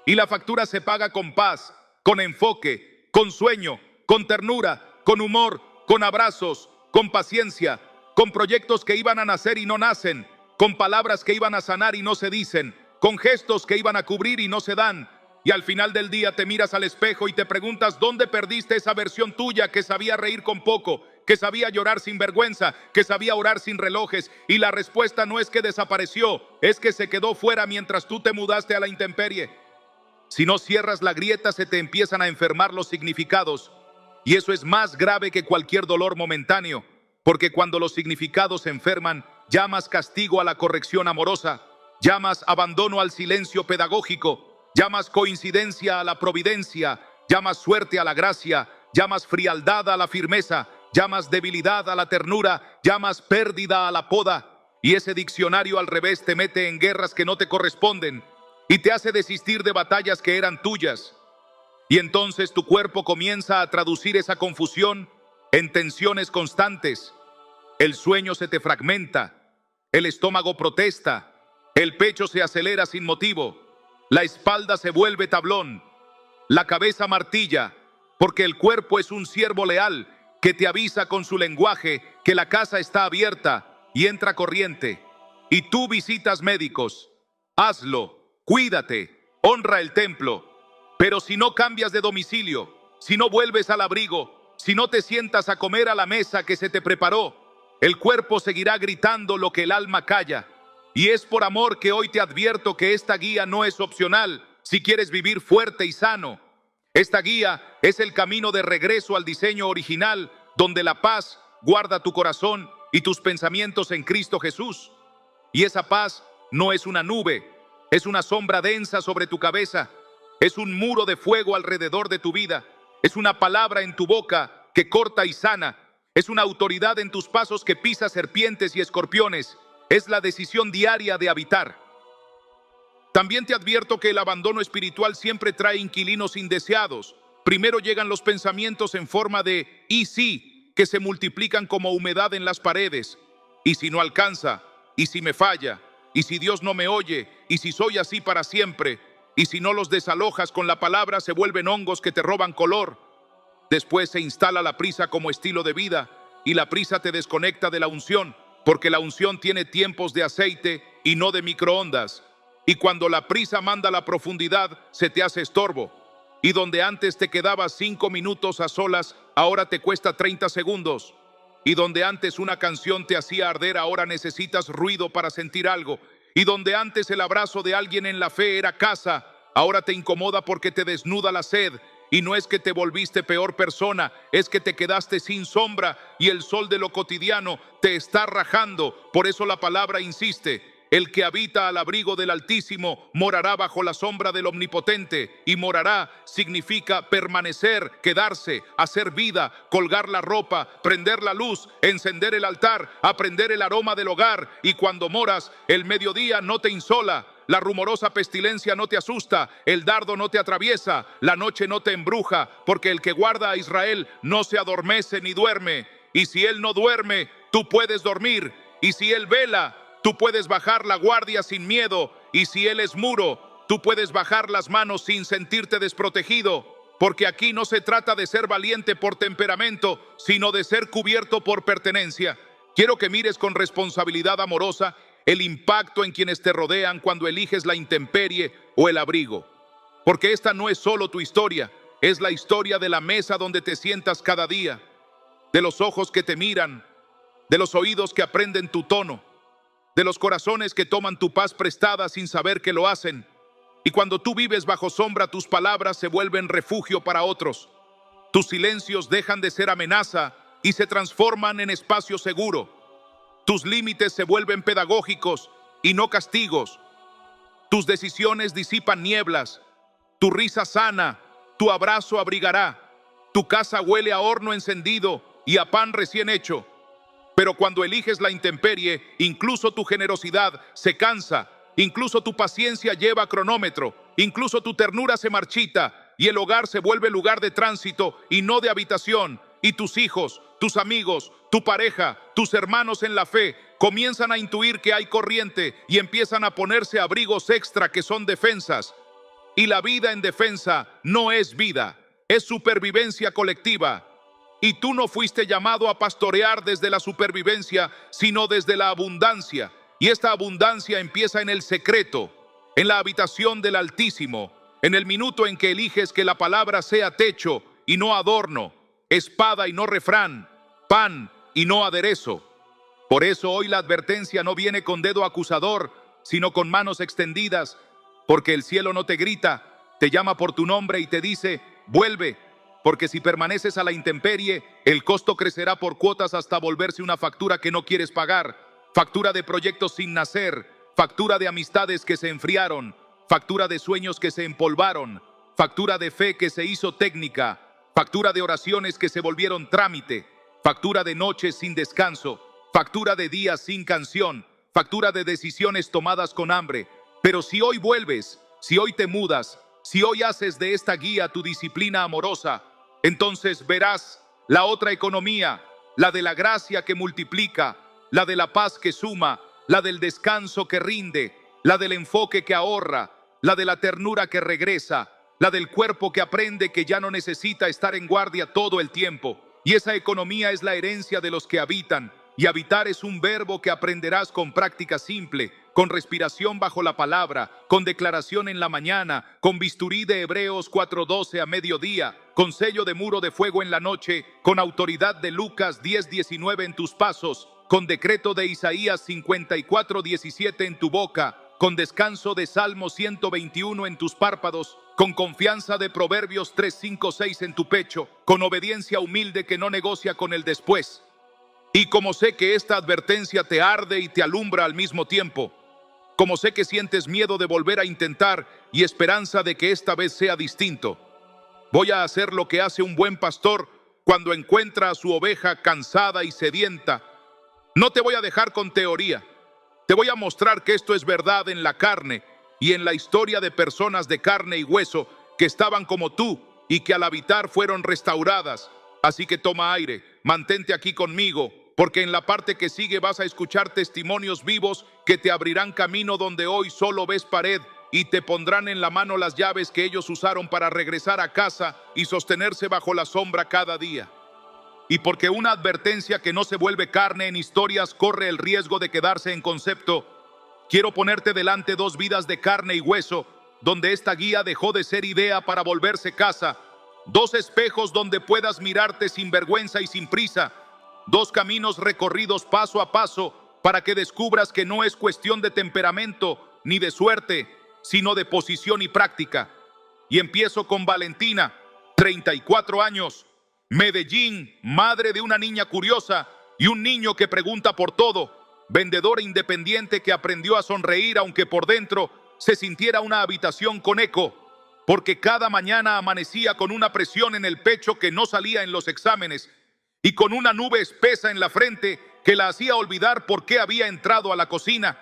A: Y la factura se paga con paz, con enfoque, con sueño, con ternura, con humor, con abrazos, con paciencia, con proyectos que iban a nacer y no nacen, con palabras que iban a sanar y no se dicen, con gestos que iban a cubrir y no se dan. Y al final del día te miras al espejo y te preguntas dónde perdiste esa versión tuya que sabía reír con poco, que sabía llorar sin vergüenza, que sabía orar sin relojes. Y la respuesta no es que desapareció, es que se quedó fuera mientras tú te mudaste a la intemperie. Si no cierras la grieta, se te empiezan a enfermar los significados. Y eso es más grave que cualquier dolor momentáneo, porque cuando los significados se enferman, llamas castigo a la corrección amorosa, llamas abandono al silencio pedagógico, llamas coincidencia a la providencia, llamas suerte a la gracia, llamas frialdad a la firmeza, llamas debilidad a la ternura, llamas pérdida a la poda. Y ese diccionario al revés te mete en guerras que no te corresponden y te hace desistir de batallas que eran tuyas. Y entonces tu cuerpo comienza a traducir esa confusión en tensiones constantes. El sueño se te fragmenta, el estómago protesta, el pecho se acelera sin motivo, la espalda se vuelve tablón, la cabeza martilla, porque el cuerpo es un siervo leal que te avisa con su lenguaje que la casa está abierta y entra corriente. Y tú visitas médicos. Hazlo, cuídate, honra el templo. Pero si no cambias de domicilio, si no vuelves al abrigo, si no te sientas a comer a la mesa que se te preparó, el cuerpo seguirá gritando lo que el alma calla. Y es por amor que hoy te advierto que esta guía no es opcional si quieres vivir fuerte y sano. Esta guía es el camino de regreso al diseño original, donde la paz guarda tu corazón y tus pensamientos en Cristo Jesús. Y esa paz no es una nube, es una sombra densa sobre tu cabeza, es un muro de fuego alrededor de tu vida, es una palabra en tu boca que corta y sana, es una autoridad en tus pasos que pisa serpientes y escorpiones, es la decisión diaria de habitar. También te advierto que el abandono espiritual siempre trae inquilinos indeseados. Primero llegan los pensamientos en forma de "y sí", que se multiplican como humedad en las paredes. ¿Y si no alcanza? ¿Y si me falla? ¿Y si Dios no me oye? ¿Y si soy así para siempre? Y si no los desalojas con la palabra, se vuelven hongos que te roban color. Después se instala la prisa como estilo de vida, y la prisa te desconecta de la unción, porque la unción tiene tiempos de aceite y no de microondas. Y cuando la prisa manda a la profundidad, se te hace estorbo. Y donde antes te quedabas 5 minutos a solas, ahora te cuesta 30 segundos. Y donde antes una canción te hacía arder, ahora necesitas ruido para sentir algo. Y donde antes el abrazo de alguien en la fe era casa, ahora te incomoda porque te desnuda la sed. Y no es que te volviste peor persona, es que te quedaste sin sombra y el sol de lo cotidiano te está rajando. Por eso la palabra insiste: el que habita al abrigo del Altísimo morará bajo la sombra del Omnipotente. Y morará significa permanecer, quedarse, hacer vida, colgar la ropa, prender la luz, encender el altar, aprender el aroma del hogar. Y cuando moras, el mediodía no te insola, la rumorosa pestilencia no te asusta, el dardo no te atraviesa, la noche no te embruja, porque el que guarda a Israel no se adormece ni duerme. Y si él no duerme, tú puedes dormir. Y si él vela, tú puedes bajar la guardia sin miedo. Y si él es muro, tú puedes bajar las manos sin sentirte desprotegido. Porque aquí no se trata de ser valiente por temperamento, sino de ser cubierto por pertenencia. Quiero que mires con responsabilidad amorosa el impacto en quienes te rodean cuando eliges la intemperie o el abrigo. Porque esta no es solo tu historia, es la historia de la mesa donde te sientas cada día, de los ojos que te miran, de los oídos que aprenden tu tono, de los corazones que toman tu paz prestada sin saber que lo hacen. Y cuando tú vives bajo sombra, tus palabras se vuelven refugio para otros. Tus silencios dejan de ser amenaza y se transforman en espacio seguro. Tus límites se vuelven pedagógicos y no castigos. Tus decisiones disipan nieblas. Tu risa sana, tu abrazo abrigará. Tu casa huele a horno encendido y a pan recién hecho. Pero cuando eliges la intemperie, incluso tu generosidad se cansa, incluso tu paciencia lleva cronómetro, incluso tu ternura se marchita y el hogar se vuelve lugar de tránsito y no de habitación. Y tus hijos, tus amigos, tu pareja, tus hermanos en la fe comienzan a intuir que hay corriente y empiezan a ponerse abrigos extra que son defensas. Y la vida en defensa no es vida, es supervivencia colectiva. Y tú no fuiste llamado a pastorear desde la supervivencia, sino desde la abundancia. Y esta abundancia empieza en el secreto, en la habitación del Altísimo, en el minuto en que eliges que la palabra sea techo y no adorno, espada y no refrán, pan y no aderezo. Por eso hoy la advertencia no viene con dedo acusador, sino con manos extendidas, porque el cielo no te grita, te llama por tu nombre y te dice: vuelve, porque si permaneces a la intemperie, el costo crecerá por cuotas hasta volverse una factura que no quieres pagar, factura de proyectos sin nacer, factura de amistades que se enfriaron, factura de sueños que se empolvaron, factura de fe que se hizo técnica, factura de oraciones que se volvieron trámite, factura de noches sin descanso, factura de días sin canción, factura de decisiones tomadas con hambre. Pero si hoy vuelves, si hoy te mudas, si hoy haces de esta guía tu disciplina amorosa, entonces verás la otra economía, la de la gracia que multiplica, la de la paz que suma, la del descanso que rinde, la del enfoque que ahorra, la de la ternura que regresa, la del cuerpo que aprende que ya no necesita estar en guardia todo el tiempo. Y esa economía es la herencia de los que habitan. Y habitar es un verbo que aprenderás con práctica simple, con respiración bajo la palabra, con declaración en la mañana, con bisturí de Hebreos 4:12 a mediodía, con sello de muro de fuego en la noche, con autoridad de Lucas 10:19 en tus pasos, con decreto de Isaías 54:17 en tu boca, con descanso de Salmo 121 en tus párpados, con confianza de Proverbios 3:5-6 en tu pecho, con obediencia humilde que no negocia con el después. Y como sé que esta advertencia te arde y te alumbra al mismo tiempo, como sé que sientes miedo de volver a intentar y esperanza de que esta vez sea distinto, voy a hacer lo que hace un buen pastor cuando encuentra a su oveja cansada y sedienta. No te voy a dejar con teoría. Te voy a mostrar que esto es verdad en la carne y en la historia de personas de carne y hueso que estaban como tú y que al habitar fueron restauradas. Así que toma aire, mantente aquí conmigo, porque en la parte que sigue vas a escuchar testimonios vivos que te abrirán camino donde hoy solo ves pared y te pondrán en la mano las llaves que ellos usaron para regresar a casa y sostenerse bajo la sombra cada día. Y porque una advertencia que no se vuelve carne en historias corre el riesgo de quedarse en concepto, quiero ponerte delante dos vidas de carne y hueso, donde esta guía dejó de ser idea para volverse casa, dos espejos donde puedas mirarte sin vergüenza y sin prisa, dos caminos recorridos paso a paso para que descubras que no es cuestión de temperamento ni de suerte, sino de posición y práctica. Y empiezo con Valentina, 34 años, Medellín, madre de una niña curiosa y un niño que pregunta por todo, vendedora independiente que aprendió a sonreír aunque por dentro se sintiera una habitación con eco, porque cada mañana amanecía con una presión en el pecho que no salía en los exámenes y con una nube espesa en la frente que la hacía olvidar por qué había entrado a la cocina.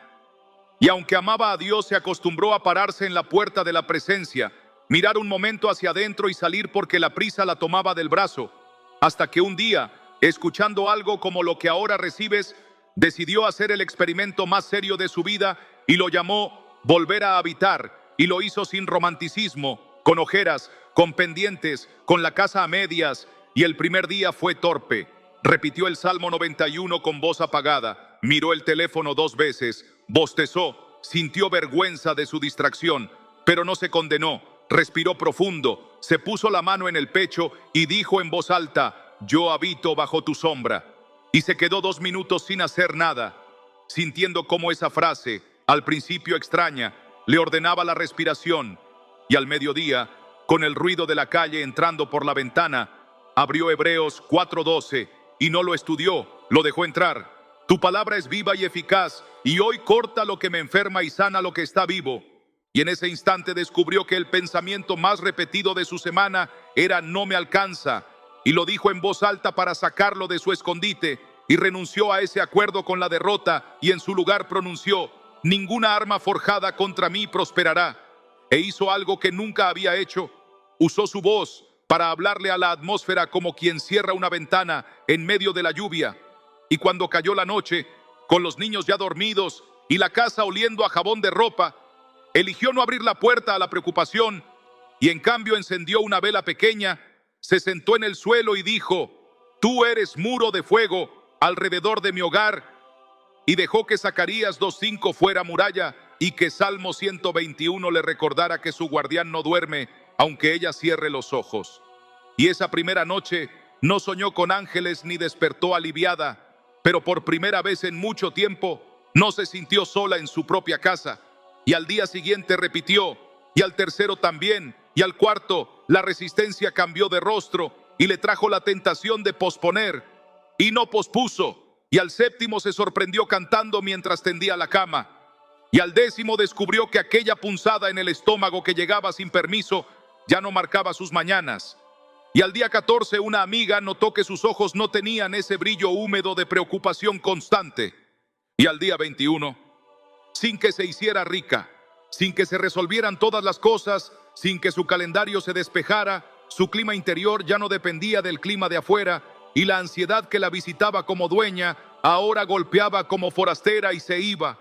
A: Y aunque amaba a Dios, se acostumbró a pararse en la puerta de la presencia, mirar un momento hacia adentro y salir porque la prisa la tomaba del brazo, hasta que un día, escuchando algo como lo que ahora recibes, decidió hacer el experimento más serio de su vida y lo llamó volver a habitar, y lo hizo sin romanticismo, con ojeras, con pendientes, con la casa a medias, y el primer día fue torpe. Repitió el Salmo 91 con voz apagada, miró el teléfono 2 veces, bostezó, sintió vergüenza de su distracción, pero no se condenó, respiró profundo, se puso la mano en el pecho y dijo en voz alta, yo habito bajo tu sombra. Y se quedó 2 minutos sin hacer nada, sintiendo cómo esa frase, al principio extraña, le ordenaba la respiración. Y al mediodía, con el ruido de la calle entrando por la ventana, abrió Hebreos 4:12 y no lo estudió, lo dejó entrar. Tu palabra es viva y eficaz, y hoy corta lo que me enferma y sana lo que está vivo. Y en ese instante descubrió que el pensamiento más repetido de su semana era no me alcanza, y lo dijo en voz alta para sacarlo de su escondite, y renunció a ese acuerdo con la derrota, y en su lugar pronunció, ninguna arma forjada contra mí prosperará. E hizo algo que nunca había hecho, usó su voz para hablarle a la atmósfera como quien cierra una ventana en medio de la lluvia. Y cuando cayó la noche, con los niños ya dormidos y la casa oliendo a jabón de ropa, eligió no abrir la puerta a la preocupación y en cambio encendió una vela pequeña, se sentó en el suelo y dijo, tú eres muro de fuego alrededor de mi hogar, y dejó que Zacarías 2:5 fuera muralla y que Salmo 121 le recordara que su guardián no duerme, aunque ella cierre los ojos. Y esa primera noche no soñó con ángeles ni despertó aliviada, pero por primera vez en mucho tiempo no se sintió sola en su propia casa. Y al día siguiente repitió, y al tercero también, y al cuarto la resistencia cambió de rostro y le trajo la tentación de posponer, y no pospuso. Y al séptimo se sorprendió cantando mientras tendía la cama. Y al 10º descubrió que aquella punzada en el estómago que llegaba sin permiso ya no marcaba sus mañanas. Y al día 14 una amiga notó que sus ojos no tenían ese brillo húmedo de preocupación constante. Y al día 21 sin que se hiciera rica, sin que se resolvieran todas las cosas, sin que su calendario se despejara, su clima interior ya no dependía del clima de afuera, y la ansiedad que la visitaba como dueña, ahora golpeaba como forastera y se iba.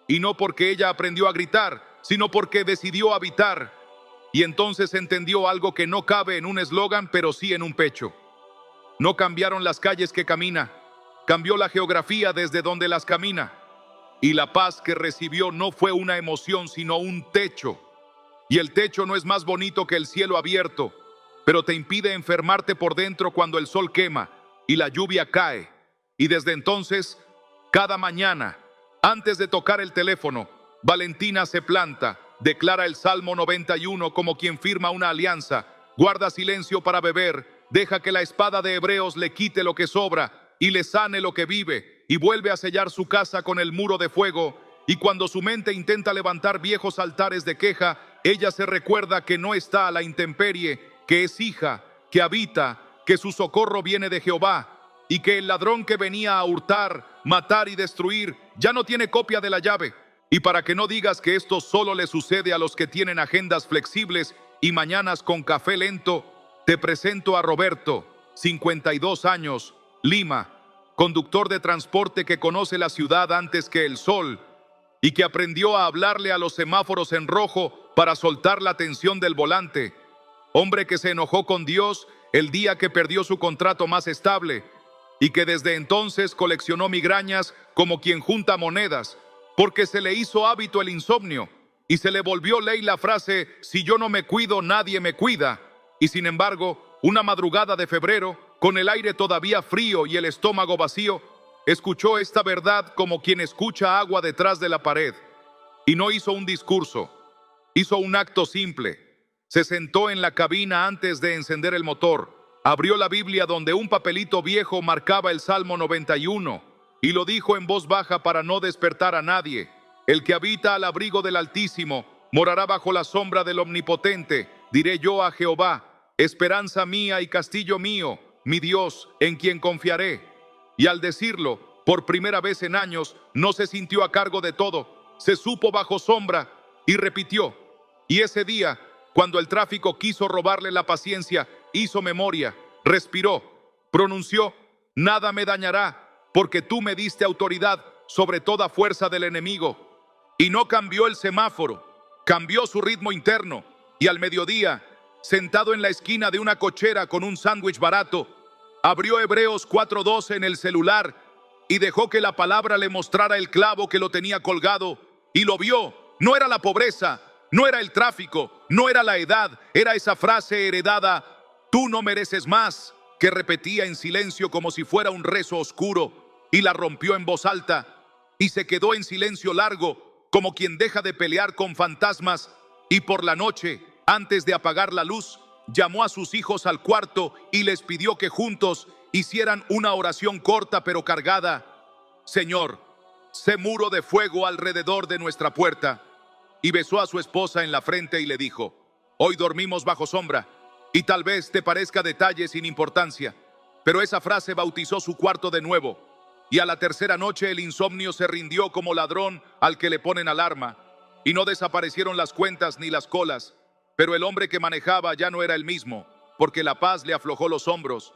A: Y no porque ella aprendió a gritar, sino porque decidió habitar. Y entonces entendió algo que no cabe en un eslogan, pero sí en un pecho. No cambiaron las calles que camina, cambió la geografía desde donde las camina. Y la paz que recibió no fue una emoción, sino un techo. Y el techo no es más bonito que el cielo abierto, pero te impide enfermarte por dentro cuando el sol quema y la lluvia cae. Y desde entonces, cada mañana, antes de tocar el teléfono, Valentina se planta, declara el Salmo 91 como quien firma una alianza, guarda silencio para beber, deja que la espada de Hebreos le quite lo que sobra y le sane lo que vive, y vuelve a sellar su casa con el muro de fuego. Y cuando su mente intenta levantar viejos altares de queja, ella se recuerda que no está a la intemperie, que es hija, que habita, que su socorro viene de Jehová, y que el ladrón que venía a hurtar, matar y destruir ya no tiene copia de la llave. Y para que no digas que esto solo le sucede a los que tienen agendas flexibles y mañanas con café lento, te presento a Roberto, 52 años, Lima, conductor de transporte que conoce la ciudad antes que el sol y que aprendió a hablarle a los semáforos en rojo para soltar la tensión del volante. Hombre que se enojó con Dios el día que perdió su contrato más estable y que desde entonces coleccionó migrañas como quien junta monedas, porque se le hizo hábito el insomnio y se le volvió ley la frase: si yo no me cuido, nadie me cuida. Y sin embargo, una madrugada de febrero, con el aire todavía frío y el estómago vacío, escuchó esta verdad como quien escucha agua detrás de la pared. Y no hizo un discurso, hizo un acto simple. Se sentó en la cabina antes de encender el motor, abrió la Biblia donde un papelito viejo marcaba el Salmo 91 y lo dijo en voz baja para no despertar a nadie: el que habita al abrigo del Altísimo morará bajo la sombra del Omnipotente. Diré yo a Jehová: esperanza mía y castillo mío, mi Dios, en quien confiaré. Y al decirlo, por primera vez en años, no se sintió a cargo de todo, se supo bajo sombra y repitió. Y ese día, cuando el tráfico quiso robarle la paciencia, hizo memoria, respiró, pronunció: nada me dañará, porque tú me diste autoridad sobre toda fuerza del enemigo. Y no cambió el semáforo, cambió su ritmo interno, y al mediodía, sentado en la esquina de una cochera con un sándwich barato, abrió Hebreos 4:12 en el celular y dejó que la palabra le mostrara el clavo que lo tenía colgado, y lo vio. No era la pobreza, no era el tráfico, no era la edad, era esa frase heredada: tú no mereces más, que repetía en silencio como si fuera un rezo oscuro, y la rompió en voz alta, y se quedó en silencio largo, como quien deja de pelear con fantasmas. Y por la noche, antes de apagar la luz, llamó a sus hijos al cuarto y les pidió que juntos hicieran una oración corta pero cargada. Señor, sé muro de fuego alrededor de nuestra puerta. Y besó a su esposa en la frente y le dijo: hoy dormimos bajo sombra, y tal vez te parezca detalle sin importancia, pero esa frase bautizó su cuarto de nuevo. Y a la tercera noche el insomnio se rindió como ladrón al que le ponen alarma, y no desaparecieron las cuentas ni las colas. Pero el hombre que manejaba ya no era el mismo, porque la paz le aflojó los hombros,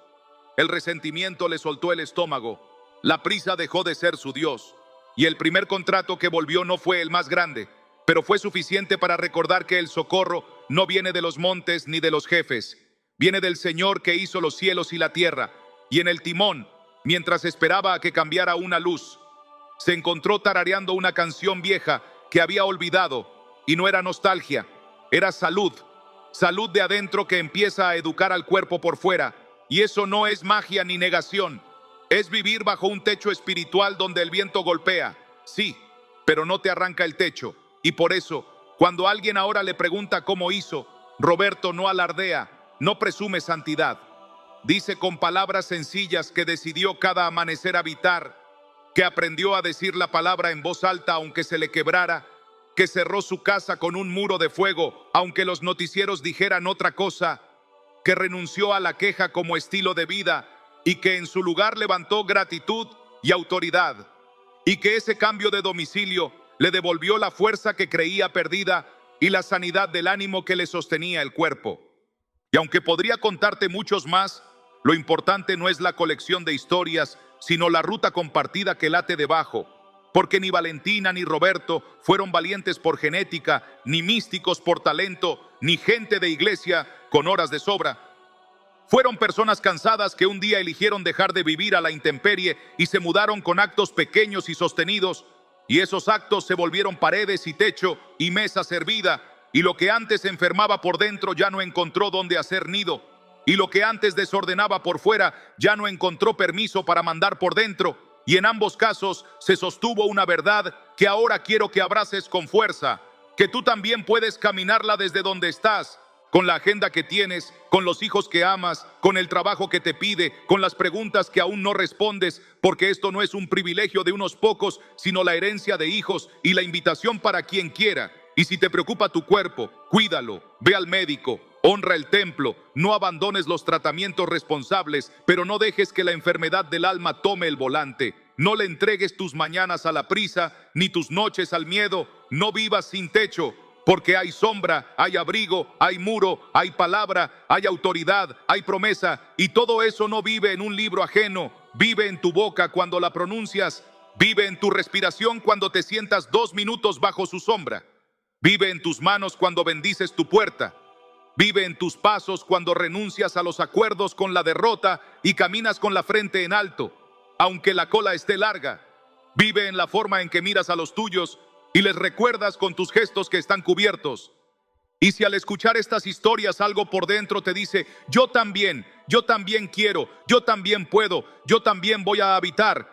A: el resentimiento le soltó el estómago, la prisa dejó de ser su Dios, y el primer contrato que volvió no fue el más grande, pero fue suficiente para recordar que el socorro no viene de los montes ni de los jefes, viene del Señor que hizo los cielos y la tierra. Y en el timón, mientras esperaba a que cambiara una luz, se encontró tarareando una canción vieja que había olvidado, y no era nostalgia, era salud, salud de adentro que empieza a educar al cuerpo por fuera. Y eso no es magia ni negación, es vivir bajo un techo espiritual donde el viento golpea, sí, pero no te arranca el techo. Y por eso, cuando alguien ahora le pregunta cómo hizo, Roberto no alardea, no presume santidad. Dice con palabras sencillas que decidió cada amanecer habitar, que aprendió a decir la palabra en voz alta aunque se le quebrara, que cerró su casa con un muro de fuego aunque los noticieros dijeran otra cosa, que renunció a la queja como estilo de vida y que en su lugar levantó gratitud y autoridad, y que ese cambio de domicilio le devolvió la fuerza que creía perdida y la sanidad del ánimo que le sostenía el cuerpo. Y aunque podría contarte muchos más, lo importante no es la colección de historias, sino la ruta compartida que late debajo. Porque ni Valentina ni Roberto fueron valientes por genética, ni místicos por talento, ni gente de iglesia con horas de sobra. Fueron personas cansadas que un día eligieron dejar de vivir a la intemperie y se mudaron con actos pequeños y sostenidos. Y esos actos se volvieron paredes y techo y mesa servida. Y lo que antes enfermaba por dentro ya no encontró dónde hacer nido. Y lo que antes desordenaba por fuera ya no encontró permiso para mandar por dentro. Y en ambos casos se sostuvo una verdad que ahora quiero que abraces con fuerza, que tú también puedes caminarla desde donde estás, con la agenda que tienes, con los hijos que amas, con el trabajo que te pide, con las preguntas que aún no respondes, porque esto no es un privilegio de unos pocos, sino la herencia de hijos y la invitación para quien quiera. Y si te preocupa tu cuerpo, cuídalo, ve al médico, honra el templo, no abandones los tratamientos responsables, pero no dejes que la enfermedad del alma tome el volante. No le entregues tus mañanas a la prisa, ni tus noches al miedo. No vivas sin techo, porque hay sombra, hay abrigo, hay muro, hay palabra, hay autoridad, hay promesa, y todo eso no vive en un libro ajeno. Vive en tu boca cuando la pronuncias, vive en tu respiración cuando te sientas 2 minutos bajo su sombra. Vive en tus manos cuando bendices tu puerta. Vive en tus pasos cuando renuncias a los acuerdos con la derrota y caminas con la frente en alto, aunque la cola esté larga. Vive en la forma en que miras a los tuyos y les recuerdas con tus gestos que están cubiertos. Y si al escuchar estas historias algo por dentro te dice, yo también quiero, yo también puedo, yo también voy a habitar,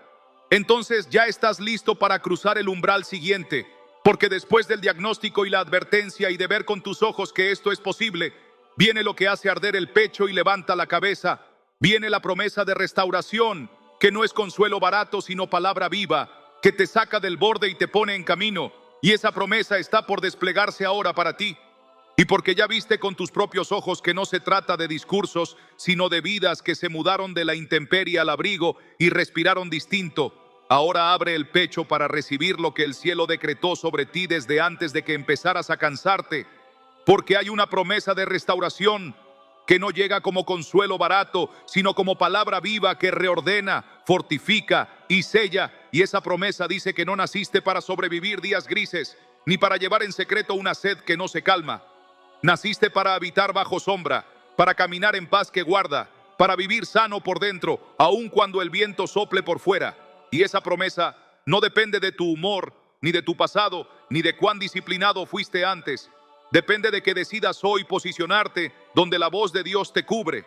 A: entonces ya estás listo para cruzar el umbral siguiente. Porque después del diagnóstico y la advertencia y de ver con tus ojos que esto es posible, viene lo que hace arder el pecho y levanta la cabeza. Viene la promesa de restauración, que no es consuelo barato, sino palabra viva, que te saca del borde y te pone en camino. Y esa promesa está por desplegarse ahora para ti. Y porque ya viste con tus propios ojos que no se trata de discursos, sino de vidas que se mudaron de la intemperie al abrigo y respiraron distinto. Ahora abre el pecho para recibir lo que el cielo decretó sobre ti desde antes de que empezaras a cansarte. Porque hay una promesa de restauración que no llega como consuelo barato, sino como palabra viva que reordena, fortifica y sella. Y esa promesa dice que no naciste para sobrevivir días grises, ni para llevar en secreto una sed que no se calma. Naciste para habitar bajo sombra, para caminar en paz que guarda, para vivir sano por dentro, aun cuando el viento sople por fuera. Y esa promesa no depende de tu humor, ni de tu pasado, ni de cuán disciplinado fuiste antes. Depende de que decidas hoy posicionarte donde la voz de Dios te cubre.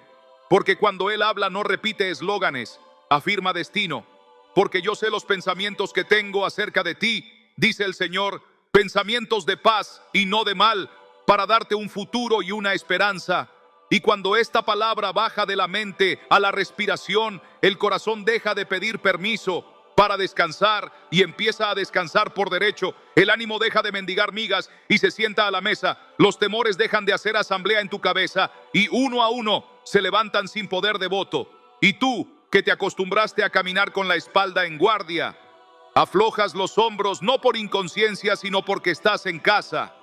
A: Porque cuando Él habla no repite eslóganes, afirma destino. Porque yo sé los pensamientos que tengo acerca de ti, dice el Señor, pensamientos de paz y no de mal, para darte un futuro y una esperanza. Y cuando esta palabra baja de la mente a la respiración, el corazón deja de pedir permiso para descansar y empieza a descansar por derecho. El ánimo deja de mendigar migas y se sienta a la mesa. Los temores dejan de hacer asamblea en tu cabeza y uno a uno se levantan sin poder de voto. Y tú, que te acostumbraste a caminar con la espalda en guardia, aflojas los hombros no por inconsciencia, sino porque estás en casa.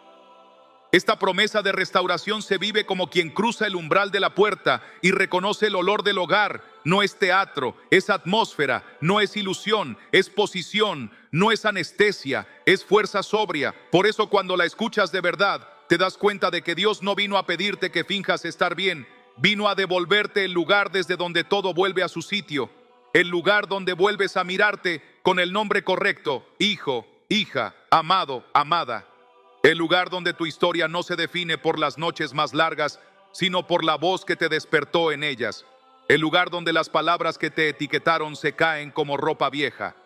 A: Esta promesa de restauración se vive como quien cruza el umbral de la puerta y reconoce el olor del hogar. No es teatro, es atmósfera, no es ilusión, es posición, no es anestesia, es fuerza sobria. Por eso cuando la escuchas de verdad, te das cuenta de que Dios no vino a pedirte que finjas estar bien, vino a devolverte el lugar desde donde todo vuelve a su sitio, el lugar donde vuelves a mirarte con el nombre correcto, hijo, hija, amado, amada. El lugar donde tu historia no se define por las noches más largas, sino por la voz que te despertó en ellas. El lugar donde las palabras que te etiquetaron se caen como ropa vieja.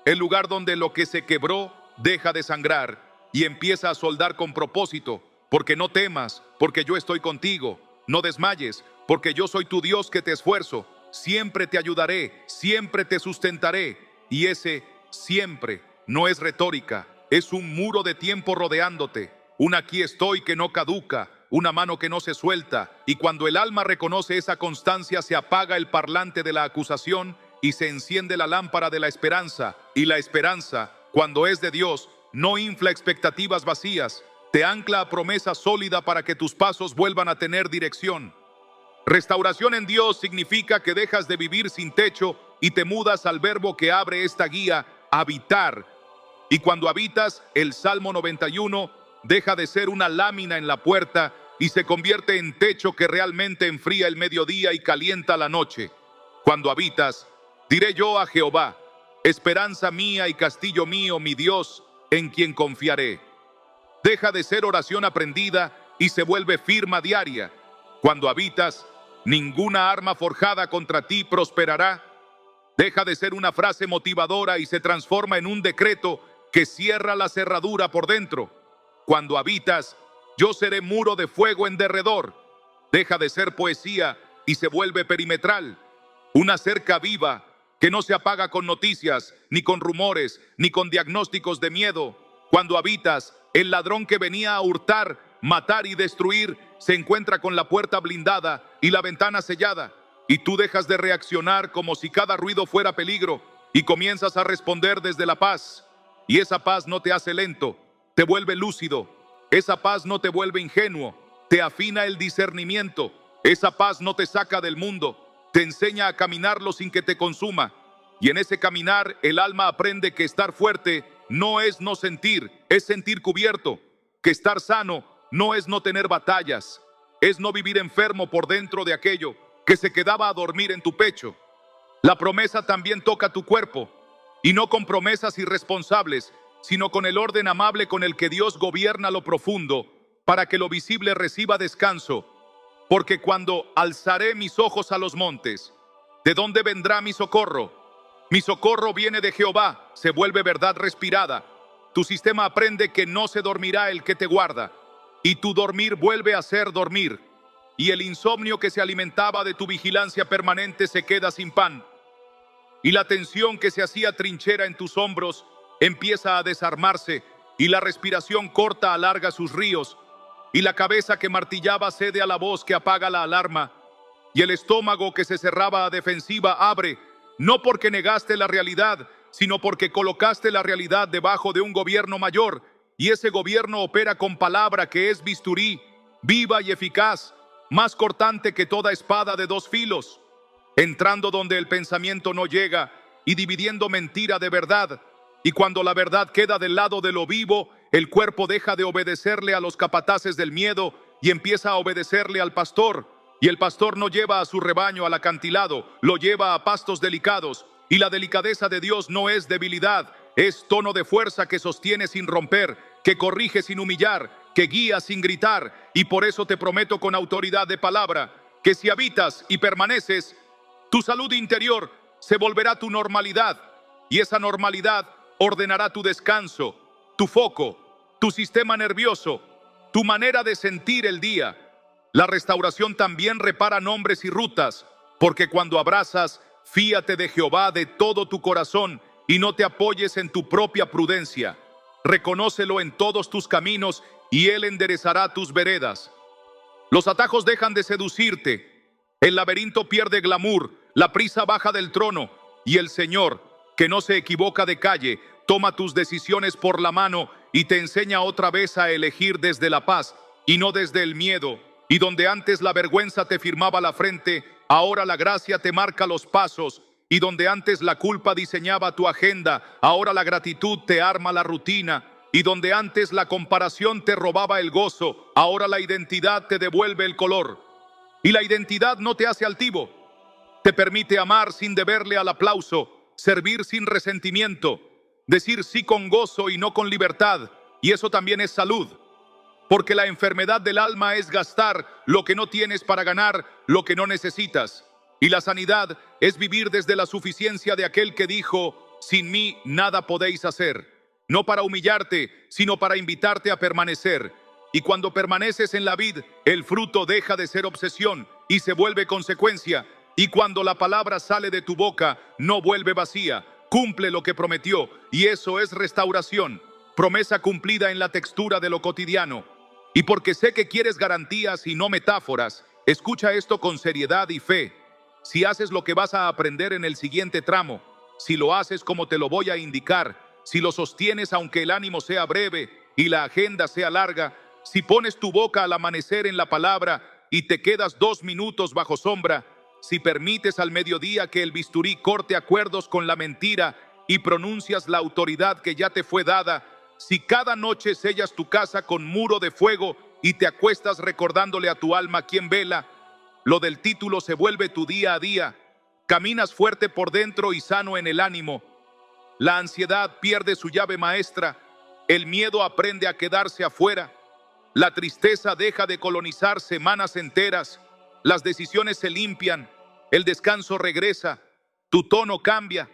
A: El lugar donde lo que se quebró deja de sangrar y empieza a soldar con propósito. Porque no temas, porque yo estoy contigo. No desmayes, porque yo soy tu Dios que te esfuerzo. Siempre te ayudaré, siempre te sustentaré. Y ese siempre no es retórica. Es un muro de tiempo rodeándote, un aquí estoy que no caduca, una mano que no se suelta, y cuando el alma reconoce esa constancia se apaga el parlante de la acusación y se enciende la lámpara de la esperanza, y la esperanza, cuando es de Dios, no infla expectativas vacías, te ancla a promesa sólida para que tus pasos vuelvan a tener dirección. Restauración en Dios significa que dejas de vivir sin techo y te mudas al verbo que abre esta guía, habitar. Y cuando habitas, el Salmo 91 deja de ser una lámina en la puerta y se convierte en techo que realmente enfría el mediodía y calienta la noche. Cuando habitas, diré yo a Jehová, esperanza mía y castillo mío, mi Dios, en quien confiaré. Deja de ser oración aprendida y se vuelve firma diaria. Cuando habitas, ninguna arma forjada contra ti prosperará. Deja de ser una frase motivadora y se transforma en un decreto que cierra la cerradura por dentro. Cuando habitas, yo seré muro de fuego en derredor. Deja de ser poesía y se vuelve perimetral. Una cerca viva que no se apaga con noticias, ni con rumores, ni con diagnósticos de miedo. Cuando habitas, el ladrón que venía a hurtar, matar y destruir se encuentra con la puerta blindada y la ventana sellada. Y tú dejas de reaccionar como si cada ruido fuera peligro y comienzas a responder desde la paz. Y esa paz no te hace lento, te vuelve lúcido. Esa paz no te vuelve ingenuo, te afina el discernimiento. Esa paz no te saca del mundo, te enseña a caminarlo sin que te consuma. Y en ese caminar el alma aprende que estar fuerte no es no sentir, es sentir cubierto. Que estar sano no es no tener batallas, es no vivir enfermo por dentro de aquello que se quedaba a dormir en tu pecho. La promesa también toca tu cuerpo, y no con promesas irresponsables, sino con el orden amable con el que Dios gobierna lo profundo, para que lo visible reciba descanso. Porque cuando alzaré mis ojos a los montes, ¿de dónde vendrá mi socorro? Mi socorro viene de Jehová, se vuelve verdad respirada. Tu sistema aprende que no se dormirá el que te guarda, y tu dormir vuelve a ser dormir. Y el insomnio que se alimentaba de tu vigilancia permanente se queda sin pan. Y la tensión que se hacía trinchera en tus hombros empieza a desarmarse, y la respiración corta alarga sus ríos, y la cabeza que martillaba cede a la voz que apaga la alarma, y el estómago que se cerraba a defensiva abre, no porque negaste la realidad, sino porque colocaste la realidad debajo de un gobierno mayor, y ese gobierno opera con palabra que es bisturí, viva y eficaz, más cortante que toda espada de dos filos, entrando donde el pensamiento no llega y dividiendo mentira de verdad. Y cuando la verdad queda del lado de lo vivo, el cuerpo deja de obedecerle a los capataces del miedo y empieza a obedecerle al pastor. Y el pastor no lleva a su rebaño al acantilado, lo lleva a pastos delicados. Y la delicadeza de Dios no es debilidad, es tono de fuerza que sostiene sin romper, que corrige sin humillar, que guía sin gritar. Y por eso te prometo con autoridad de palabra, que si habitas y permaneces, tu salud interior se volverá tu normalidad, y esa normalidad ordenará tu descanso, tu foco, tu sistema nervioso, tu manera de sentir el día. La restauración también repara nombres y rutas, porque cuando abrazas, fíate de Jehová de todo tu corazón y no te apoyes en tu propia prudencia. Reconócelo en todos tus caminos y Él enderezará tus veredas. Los atajos dejan de seducirte, el laberinto pierde glamour, la prisa baja del trono, y el Señor, que no se equivoca de calle, toma tus decisiones por la mano y te enseña otra vez a elegir desde la paz y no desde el miedo. Y donde antes la vergüenza te firmaba la frente, ahora la gracia te marca los pasos. Y donde antes la culpa diseñaba tu agenda, ahora la gratitud te arma la rutina. Y donde antes la comparación te robaba el gozo, ahora la identidad te devuelve el color. Y la identidad no te hace altivo, te permite amar sin deberle al aplauso, servir sin resentimiento, decir sí con gozo y no con libertad. Y eso también es salud. Porque la enfermedad del alma es gastar lo que no tienes para ganar lo que no necesitas. Y la sanidad es vivir desde la suficiencia de aquel que dijo, sin mí nada podéis hacer. No para humillarte, sino para invitarte a permanecer. Y cuando permaneces en la vid, el fruto deja de ser obsesión y se vuelve consecuencia. Y cuando la palabra sale de tu boca, no vuelve vacía, cumple lo que prometió. Y eso es restauración, promesa cumplida en la textura de lo cotidiano. Y porque sé que quieres garantías y no metáforas, escucha esto con seriedad y fe. Si haces lo que vas a aprender en el siguiente tramo, si lo haces como te lo voy a indicar, si lo sostienes aunque el ánimo sea breve y la agenda sea larga, si pones tu boca al amanecer en la palabra y te quedas 2 minutos bajo sombra, si permites al mediodía que el bisturí corte acuerdos con la mentira y pronuncias la autoridad que ya te fue dada, si cada noche sellas tu casa con muro de fuego y te acuestas recordándole a tu alma quién vela, lo del título se vuelve tu día a día, caminas fuerte por dentro y sano en el ánimo, la ansiedad pierde su llave maestra, el miedo aprende a quedarse afuera, la tristeza deja de colonizar semanas enteras, las decisiones se limpian, el descanso regresa, tu tono cambia,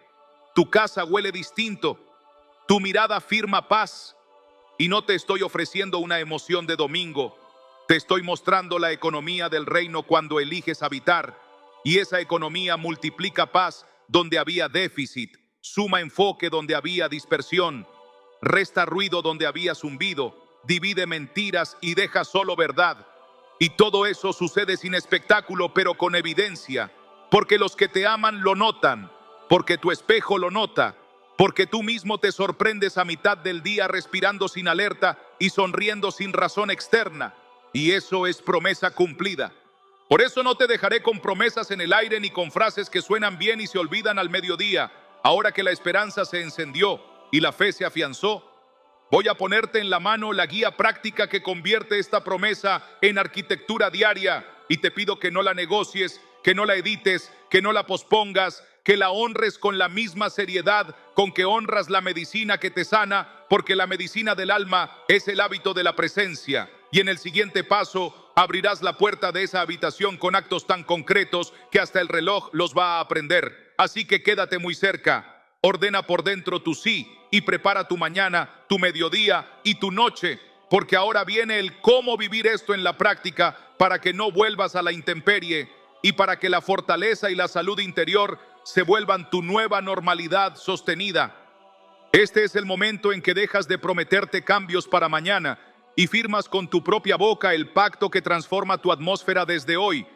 A: tu casa huele distinto, tu mirada firma paz. Y no te estoy ofreciendo una emoción de domingo, te estoy mostrando la economía del reino cuando eliges habitar. Y esa economía multiplica paz donde había déficit, suma enfoque donde había dispersión, resta ruido donde había zumbido, divide mentiras y deja solo verdad. Y todo eso sucede sin espectáculo, pero con evidencia, porque los que te aman lo notan, porque tu espejo lo nota, porque tú mismo te sorprendes a mitad del día respirando sin alerta y sonriendo sin razón externa. Y eso es promesa cumplida. Por eso no te dejaré con promesas en el aire ni con frases que suenan bien y se olvidan al mediodía. Ahora que la esperanza se encendió y la fe se afianzó, voy a ponerte en la mano la guía práctica que convierte esta promesa en arquitectura diaria y te pido que no la negocies, que no la edites, que no la pospongas, que la honres con la misma seriedad con que honras la medicina que te sana, porque la medicina del alma es el hábito de la presencia. Y en el siguiente paso abrirás la puerta de esa habitación con actos tan concretos que hasta el reloj los va a aprender. Así que quédate muy cerca, ordena por dentro tu sí y prepara tu mañana, tu mediodía y tu noche, porque ahora viene el cómo vivir esto en la práctica para que no vuelvas a la intemperie y para que la fortaleza y la salud interior se vuelvan tu nueva normalidad sostenida. Este es el momento en que dejas de prometerte cambios para mañana y firmas con tu propia boca el pacto que transforma tu atmósfera desde hoy,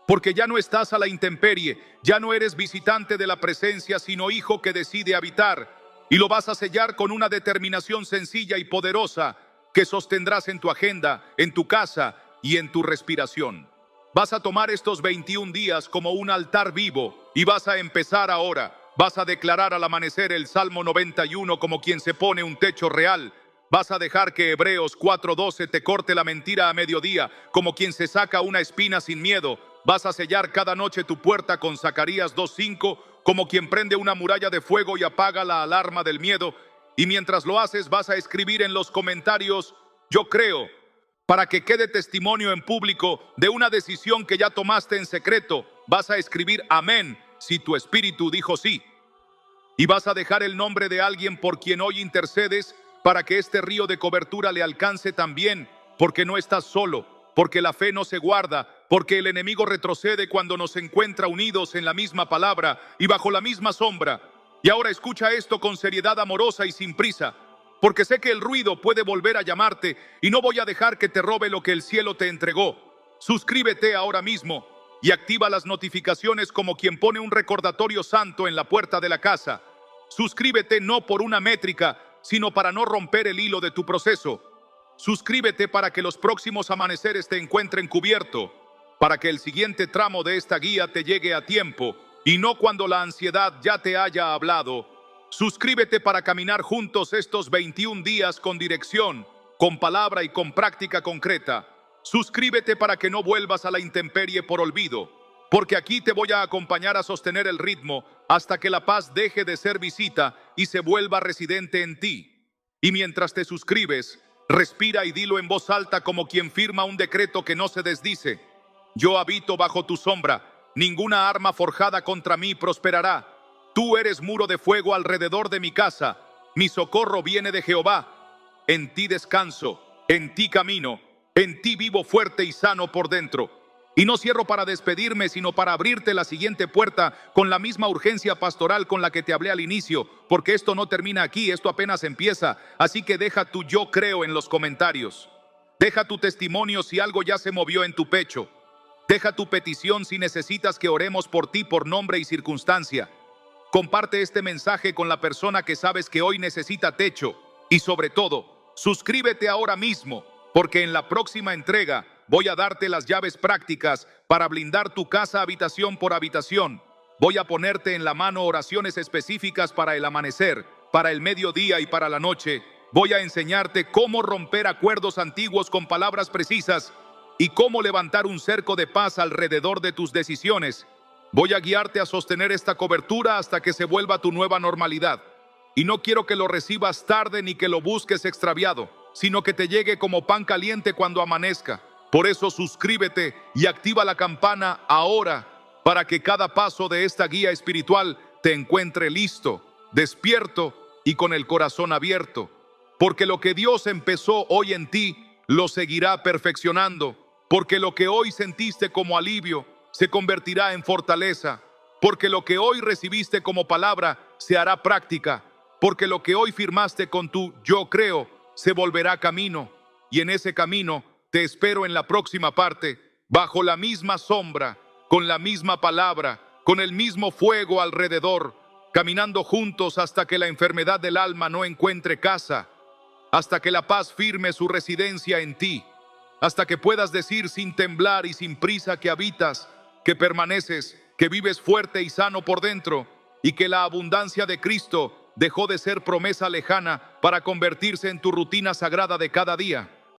A: porque ya no estás a la intemperie, ya no eres visitante de la presencia, sino hijo que decide habitar, y lo vas a sellar con una determinación sencilla y poderosa que sostendrás en tu agenda, en tu casa y en tu respiración. Vas a tomar estos 21 días como un altar vivo y vas a empezar ahora. Vas a declarar al amanecer el Salmo 91 como quien se pone un techo real. Vas a dejar que Hebreos 4:12 te corte la mentira a mediodía como quien se saca una espina sin miedo. Vas a sellar cada noche tu puerta con Zacarías 2:5 como quien prende una muralla de fuego y apaga la alarma del miedo. Y mientras lo haces vas a escribir en los comentarios, yo creo, para que quede testimonio en público de una decisión que ya tomaste en secreto. Vas a escribir amén si tu espíritu dijo sí. Y vas a dejar el nombre de alguien por quien hoy intercedes para que este río de cobertura le alcance también, porque no estás solo, porque la fe no se guarda, porque el enemigo retrocede cuando nos encuentra unidos en la misma palabra y bajo la misma sombra. Y ahora escucha esto con seriedad amorosa y sin prisa, porque sé que el ruido puede volver a llamarte y no voy a dejar que te robe lo que el cielo te entregó. Suscríbete ahora mismo y activa las notificaciones como quien pone un recordatorio santo en la puerta de la casa. Suscríbete no por una métrica, sino para no romper el hilo de tu proceso. Suscríbete para que los próximos amaneceres te encuentren cubierto, para que el siguiente tramo de esta guía te llegue a tiempo y no cuando la ansiedad ya te haya hablado. Suscríbete para caminar juntos estos 21 días con dirección, con palabra y con práctica concreta. Suscríbete para que no vuelvas a la intemperie por olvido, porque aquí te voy a acompañar a sostener el ritmo hasta que la paz deje de ser visita y se vuelva residente en ti. Y mientras te suscribes, respira y dilo en voz alta como quien firma un decreto que no se desdice. Yo habito bajo tu sombra, ninguna arma forjada contra mí prosperará. Tú eres muro de fuego alrededor de mi casa, mi socorro viene de Jehová. En ti descanso, en ti camino, en ti vivo fuerte y sano por dentro. Y no cierro para despedirme, sino para abrirte la siguiente puerta con la misma urgencia pastoral con la que te hablé al inicio, porque esto no termina aquí, esto apenas empieza. Así que deja tu yo creo en los comentarios. Deja tu testimonio si algo ya se movió en tu pecho. Deja tu petición si necesitas que oremos por ti por nombre y circunstancia. Comparte este mensaje con la persona que sabes que hoy necesita techo. Y sobre todo, suscríbete ahora mismo, porque en la próxima entrega voy a darte las llaves prácticas para blindar tu casa habitación por habitación. Voy a ponerte en la mano oraciones específicas para el amanecer, para el mediodía y para la noche. Voy a enseñarte cómo romper acuerdos antiguos con palabras precisas y cómo levantar un cerco de paz alrededor de tus decisiones. Voy a guiarte a sostener esta cobertura hasta que se vuelva tu nueva normalidad. Y no quiero que lo recibas tarde ni que lo busques extraviado, sino que te llegue como pan caliente cuando amanezca. Por eso suscríbete y activa la campana ahora para que cada paso de esta guía espiritual te encuentre listo, despierto y con el corazón abierto. Porque lo que Dios empezó hoy en ti, lo seguirá perfeccionando. Porque lo que hoy sentiste como alivio, se convertirá en fortaleza. Porque lo que hoy recibiste como palabra, se hará práctica. Porque lo que hoy firmaste con tu yo creo, se volverá camino. Y en ese camino, te espero en la próxima parte, bajo la misma sombra, con la misma palabra, con el mismo fuego alrededor, caminando juntos hasta que la enfermedad del alma no encuentre casa, hasta que la paz firme su residencia en ti, hasta que puedas decir sin temblar y sin prisa que habitas, que permaneces, que vives fuerte y sano por dentro, y que la abundancia de Cristo dejó de ser promesa lejana para convertirse en tu rutina sagrada de cada día.